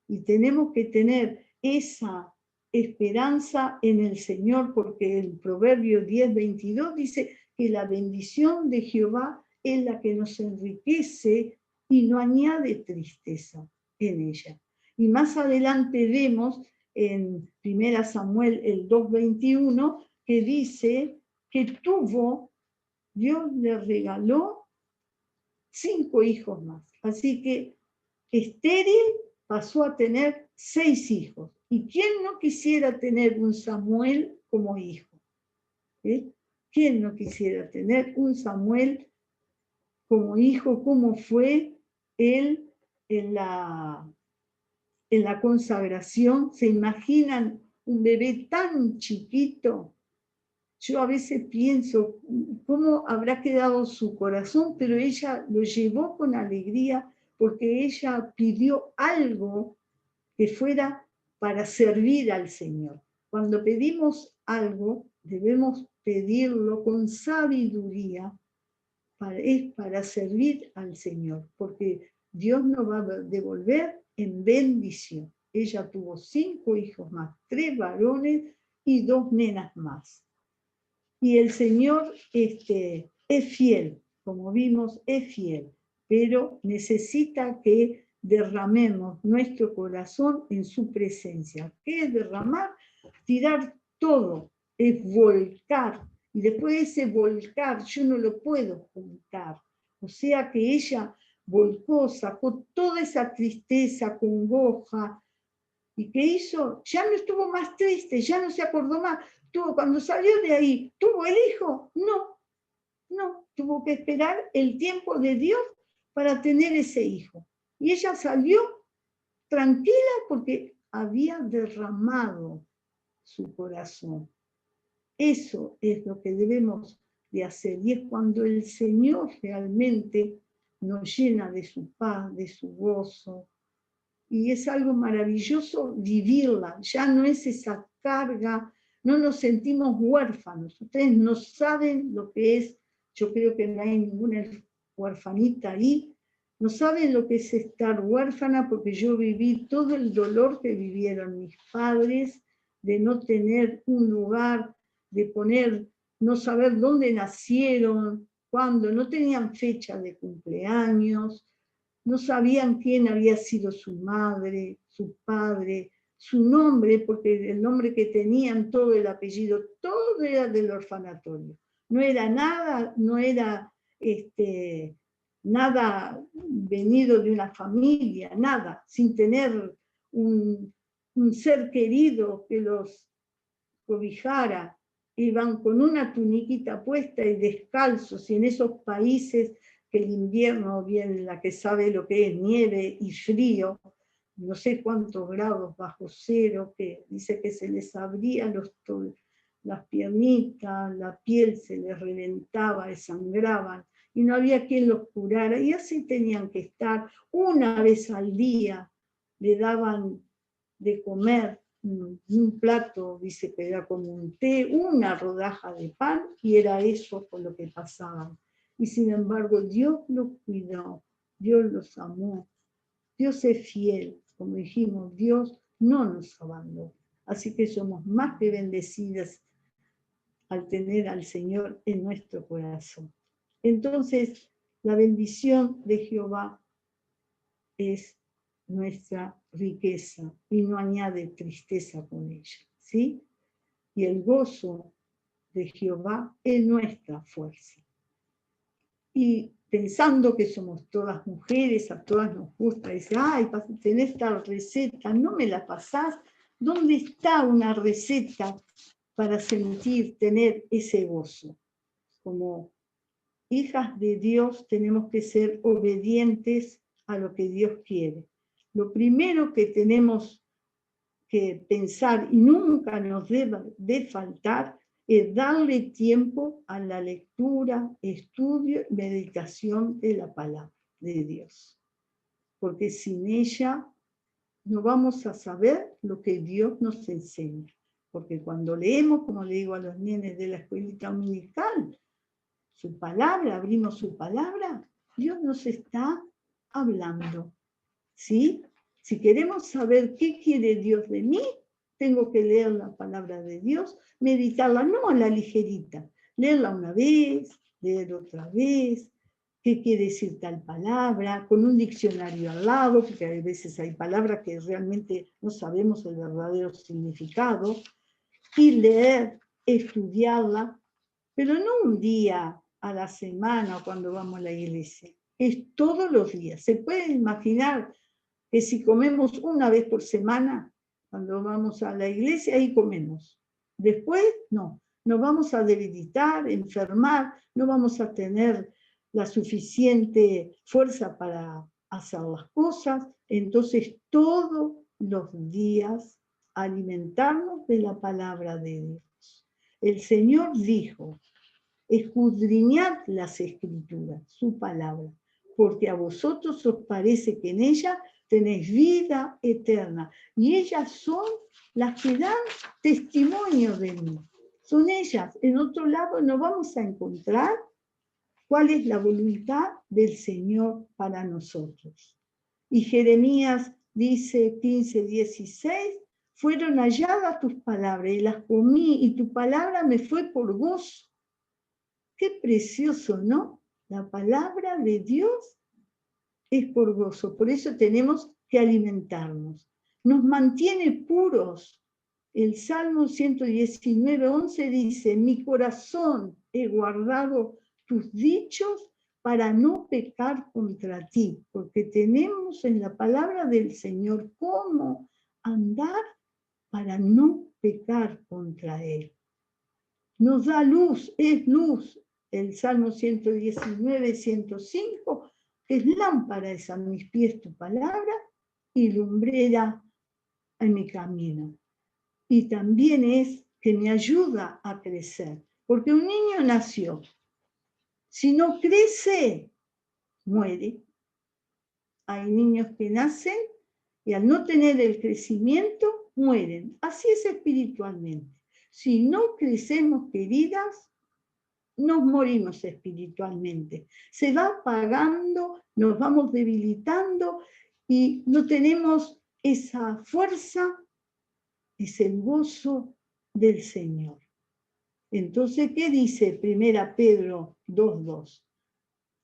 Y tenemos que tener esa esperanza en el Señor, porque el Proverbio 10:22 dice que la bendición de Jehová es la que nos enriquece y no añade tristeza en ella. Y más adelante vemos en 1 Samuel el 2:21 que dice que Dios le regaló 5 hijos más. Así que estéril pasó a tener 6 hijos. ¿Y quién no quisiera tener un Samuel como hijo? ¿Quién no quisiera tener un Samuel como hijo, como fue él en la consagración? ¿Se imaginan un bebé tan chiquito? Yo a veces pienso cómo habrá quedado su corazón, pero ella lo llevó con alegría porque ella pidió algo que fuera para servir al Señor. Cuando pedimos algo, debemos pedirlo con sabiduría, es para servir al Señor, porque Dios nos va a devolver en bendición. Ella tuvo 5 hijos más, 3 varones y 2 nenas más. Y el Señor es fiel, como vimos, es fiel, pero necesita que derramemos nuestro corazón en su presencia. ¿Qué es derramar? Tirar todo, es volcar. Y después de ese volcar, yo no lo puedo juntar. O sea que ella volcó, sacó toda esa tristeza, congoja, y ¿qué hizo? Ya no estuvo más triste, ya no se acordó más. Cuando salió de ahí, ¿tuvo el hijo? No, no, tuvo que esperar el tiempo de Dios para tener ese hijo. Y ella salió tranquila porque había derramado su corazón. Eso es lo que debemos de hacer, y es cuando el Señor realmente nos llena de su paz, de su gozo, y es algo maravilloso vivirla. Ya no es esa carga, no nos sentimos huérfanos. Ustedes no saben lo que es, yo creo que no hay ninguna huérfanita ahí, no saben lo que es estar huérfana, porque yo viví todo el dolor que vivieron mis padres, de no tener un lugar, de no saber dónde nacieron, cuándo, no tenían fecha de cumpleaños, no sabían quién había sido su madre, su padre, su nombre, porque el nombre que tenían, todo el apellido, todo era del orfanatorio. No era nada, no era nada venido de una familia, nada, sin tener un ser querido que los cobijara. Iban con una tuniquita puesta y descalzos, y en esos países que el invierno viene, la que sabe lo que es nieve y frío, no sé cuántos grados bajo cero, que dice que se les abrían las piernitas, la piel se les reventaba, desangraban, y no había quien los curara, y así tenían que estar. Una vez al día le daban de comer un plato, dice que era como un té, una rodaja de pan, y era eso por lo que pasaban. Y sin embargo, Dios los cuidó, Dios los amó, Dios es fiel, como dijimos, Dios no nos abandonó. Así que somos más que bendecidas al tener al Señor en nuestro corazón. Entonces, la bendición de Jehová es nuestra riqueza y no añade tristeza con ella, ¿sí? Y el gozo de Jehová es nuestra fuerza. Y pensando que somos todas mujeres, a todas nos gusta, dice, ay, tenés tal receta, no me la pasás. ¿Dónde está una receta para tener ese gozo? Como hijas de Dios tenemos que ser obedientes a lo que Dios quiere. Lo primero que tenemos que pensar, y nunca nos debe de faltar, es darle tiempo a la lectura, estudio y meditación de la palabra de Dios. Porque sin ella no vamos a saber lo que Dios nos enseña. Porque cuando leemos, como le digo a los nenes de la escuelita dominical, su palabra, abrimos su palabra, Dios nos está hablando, ¿sí? Si queremos saber qué quiere Dios de mí, tengo que leer la palabra de Dios, meditarla, no a la ligerita, leerla una vez, leer otra vez, qué quiere decir tal palabra, con un diccionario al lado, porque a veces hay palabras que realmente no sabemos el verdadero significado, y leer, estudiarla, pero no un día a la semana cuando vamos a la iglesia, es todos los días. Se puede imaginar que si comemos una vez por semana, cuando vamos a la iglesia, ahí comemos. Después, no, nos vamos a debilitar, enfermar, no vamos a tener la suficiente fuerza para hacer las cosas. Entonces, todos los días alimentarnos de la palabra de Dios. El Señor dijo, escudriñad las escrituras, su palabra, porque a vosotros os parece que en ella tenéis vida eterna, y ellas son las que dan testimonio de mí. Son ellas. En otro lado no vamos a encontrar cuál es la voluntad del Señor para nosotros. Y Jeremías dice 15:16, fueron halladas tus palabras y las comí, y tu palabra me fue por gozo. Qué precioso, ¿no? La palabra de Dios es por gozo, por eso tenemos que alimentarnos. Nos mantiene puros. El Salmo 119:11 dice, mi corazón he guardado tus dichos para no pecar contra ti, porque tenemos en la palabra del Señor cómo andar para no pecar contra Él. Nos da luz, es luz. El Salmo 119, 105, que es lámpara es a mis pies tu palabra y lumbrera en mi camino. Y también es que me ayuda a crecer, porque un niño nació. Si no crece, muere. Hay niños que nacen y al no tener el crecimiento, mueren. Así es espiritualmente. Si no crecemos, queridas, nos morimos espiritualmente. Se va apagando, nos vamos debilitando y no tenemos esa fuerza, ese gozo del Señor. Entonces, ¿qué dice 1 Pedro 2:2?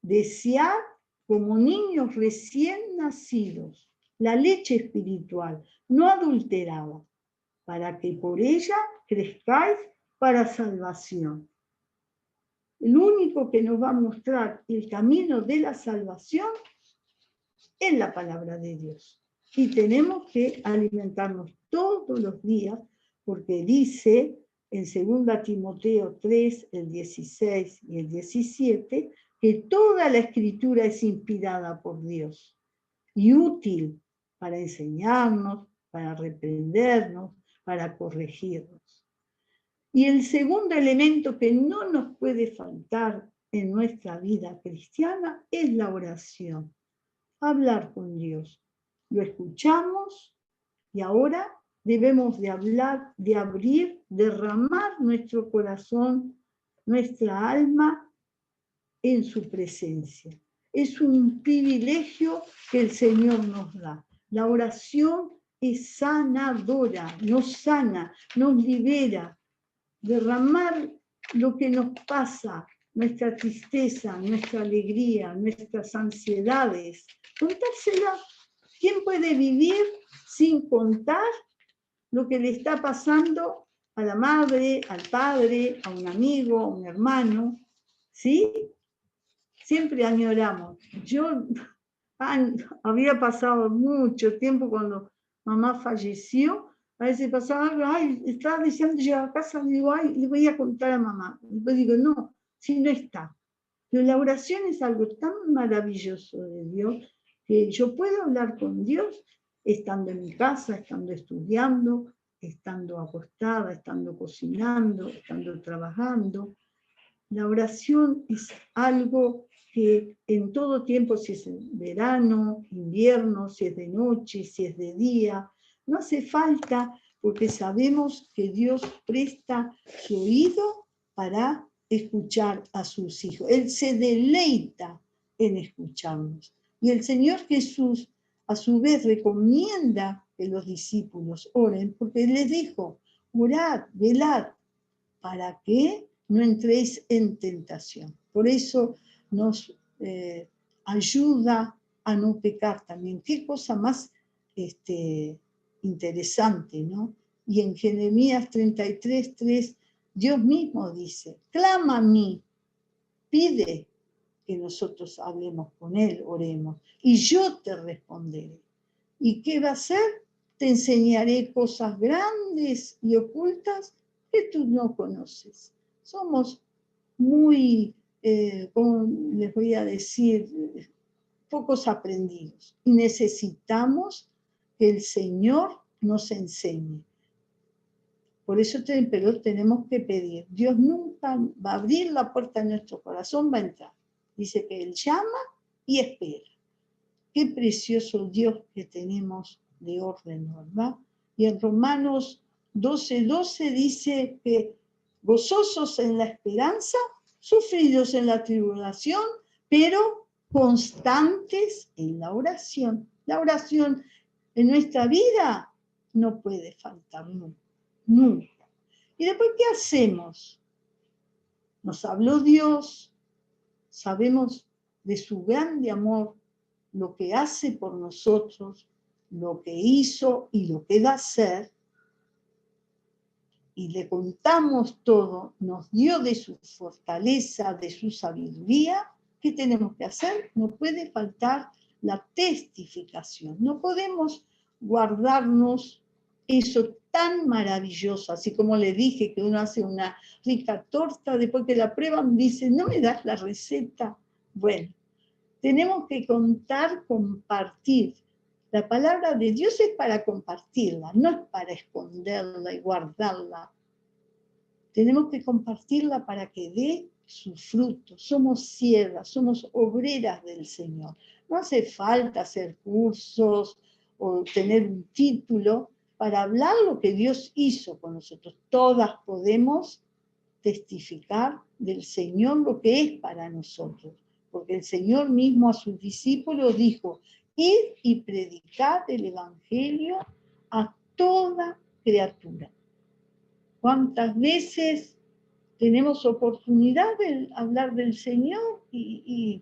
Desead como niños recién nacidos la leche espiritual, no adulterada, para que por ella crezcáis para salvación. El único que nos va a mostrar el camino de la salvación es la palabra de Dios. Y tenemos que alimentarnos todos los días, porque dice en 2 Timoteo 3, el 16 y el 17, que toda la escritura es inspirada por Dios y útil para enseñarnos, para reprendernos, para corregirnos. Y el segundo elemento que no nos puede faltar en nuestra vida cristiana es la oración. Hablar con Dios. Lo escuchamos y ahora debemos de hablar, de abrir, derramar nuestro corazón, nuestra alma en su presencia. Es un privilegio que el Señor nos da. La oración es sanadora, nos sana, nos libera. Derramar lo que nos pasa, nuestra tristeza, nuestra alegría, nuestras ansiedades, contársela. ¿Quién puede vivir sin contar lo que le está pasando a la madre, al padre, a un amigo, a un hermano? ¿Sí? Siempre añoramos. Yo había pasado mucho tiempo cuando mamá falleció. A veces pasaba algo, ay, estaba deseando llegar a casa, digo, ay, le voy a contar a mamá. Después digo, no, si no está. Pero la oración es algo tan maravilloso de Dios, que yo puedo hablar con Dios estando en mi casa, estando estudiando, estando acostada, estando cocinando, estando trabajando. La oración es algo que en todo tiempo, si es verano, invierno, si es de noche, si es de día, no hace falta, porque sabemos que Dios presta su oído para escuchar a sus hijos. Él se deleita en escucharnos. Y el Señor Jesús, a su vez, recomienda que los discípulos oren, porque les dijo, orad, velad, ¿para qué? No entréis en tentación. Por eso nos ayuda a no pecar también. Qué cosa más interesante, ¿no? Y en Jeremías 33:3, Dios mismo dice, clama a mí, pide que nosotros hablemos con Él, oremos, y yo te responderé. ¿Y qué va a hacer? Te enseñaré cosas grandes y ocultas que tú no conoces. Somos muy, ¿cómo les voy a decir? Pocos aprendidos. Y necesitamos que el Señor nos enseñe. Por eso pero tenemos que pedir. Dios nunca va a abrir la puerta de nuestro corazón, va a entrar. Dice que Él llama y espera. Qué precioso Dios que tenemos de orden, ¿verdad? Y en Romanos 12:12 dice que gozosos en la esperanza, sufridos en la tribulación, pero constantes en la oración. La oración en nuestra vida no puede faltar nunca, nunca. ¿Y después qué hacemos? Nos habló Dios, sabemos de su grande amor, lo que hace por nosotros, lo que hizo y lo que va a hacer, y le contamos todo, nos dio de su fortaleza, de su sabiduría, ¿qué tenemos que hacer? No puede faltar la testificación. No podemos guardarnos eso tan maravilloso, así como le dije que uno hace una rica torta, después que la prueban, dice, ¿no me das la receta? Bueno, tenemos que contar, compartir. La palabra de Dios es para compartirla, no es para esconderla y guardarla. Tenemos que compartirla para que dé su fruto. Somos siervas, somos obreras del Señor. No hace falta hacer cursos o tener un título para hablar lo que Dios hizo con nosotros. Todas podemos testificar del Señor lo que es para nosotros. Porque el Señor mismo a sus discípulos dijo, id y predicad el Evangelio a toda criatura. ¿Cuántas veces tenemos oportunidad de hablar del Señor y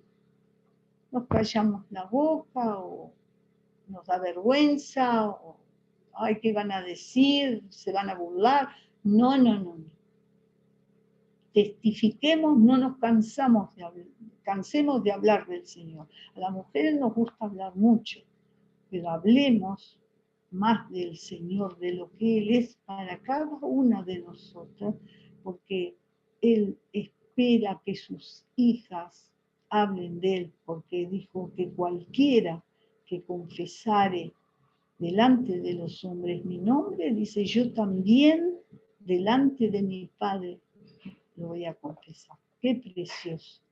nos callamos la boca o nos da vergüenza o ay, ¿qué van a decir? ¿Se van a burlar? No, no, no. Testifiquemos, no nos cansemos de hablar del Señor. A las mujeres nos gusta hablar mucho, pero hablemos más del Señor, de lo que Él es para cada una de nosotras, porque Él espera que sus hijas hablen de Él, porque dijo que cualquiera que confesare delante de los hombres mi nombre, dice, yo también delante de mi Padre lo voy a confesar. Qué precioso.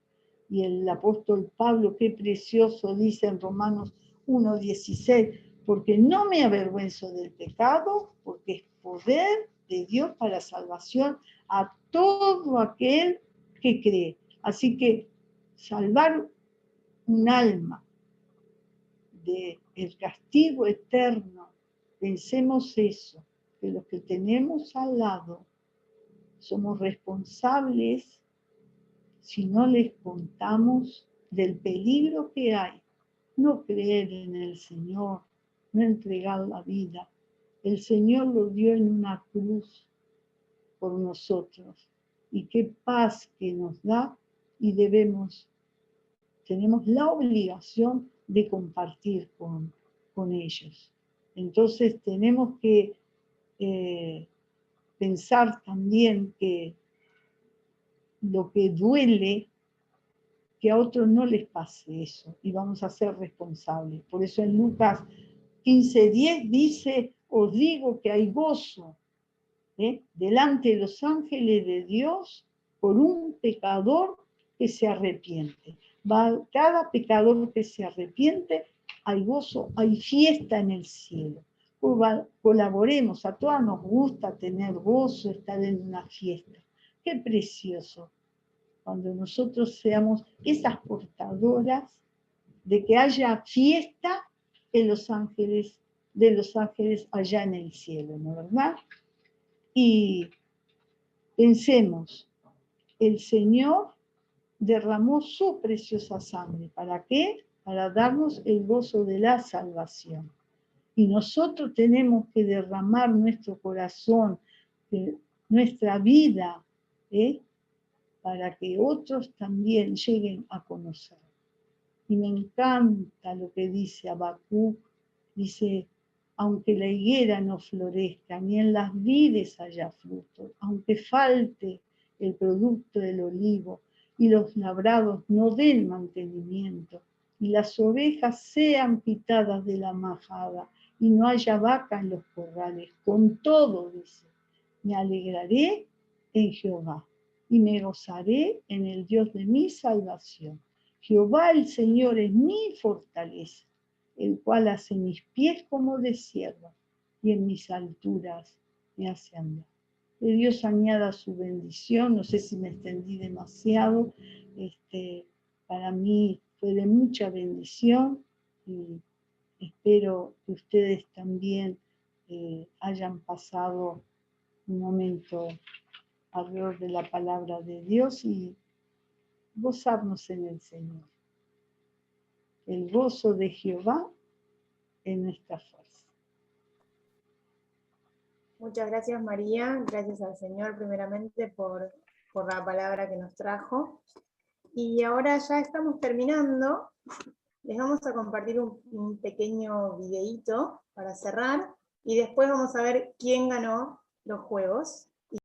Y el apóstol Pablo, qué precioso, dice en Romanos 1:16, porque no me avergüenzo del pecado, porque es poder de Dios para salvación a todo aquel que cree. Así que salvar un alma del castigo eterno, pensemos eso, que los que tenemos al lado somos responsables si no les contamos del peligro que hay. No creer en el Señor, no entregar la vida. El Señor lo dio en una cruz por nosotros. Y qué paz que nos da y tenemos la obligación de compartir con ellos. Entonces tenemos que pensar también que lo que duele, que a otros no les pase eso, y vamos a ser responsables. Por eso en Lucas 15:10 dice, os digo que hay gozo delante de los ángeles de Dios por un pecador que se arrepiente. Cada pecador que se arrepiente, hay gozo, hay fiesta en el cielo. Colaboremos, a todas nos gusta tener gozo, estar en una fiesta. Qué precioso cuando nosotros seamos esas portadoras de que haya fiesta en los ángeles, de los ángeles allá en el cielo, ¿no es verdad? Y pensemos, el Señor derramó su preciosa sangre. ¿Para qué? Para darnos el gozo de la salvación. Y nosotros tenemos que derramar nuestro corazón, nuestra vida, para que otros también lleguen a conocer. Y me encanta lo que dice Habacuc, dice, aunque la higuera no florezca, ni en las vides haya fruto, aunque falte el producto del olivo, y los labrados no den mantenimiento, y las ovejas sean quitadas de la majada, y no haya vaca en los corrales, con todo, dice, me alegraré en Jehová, y me gozaré en el Dios de mi salvación. Jehová el Señor es mi fortaleza, el cual hace mis pies como de sierva y en mis alturas me hace andar. Que Dios añada su bendición, no sé si me extendí demasiado, para mí fue de mucha bendición y espero que ustedes también hayan pasado un momento alrededor de la palabra de Dios y gozarnos en el Señor. El gozo de Jehová en nuestra fuerza. Muchas gracias, María. Gracias al Señor primeramente por la palabra que nos trajo. Y ahora ya estamos terminando. Les vamos a compartir un pequeño videíto para cerrar y después vamos a ver quién ganó los juegos.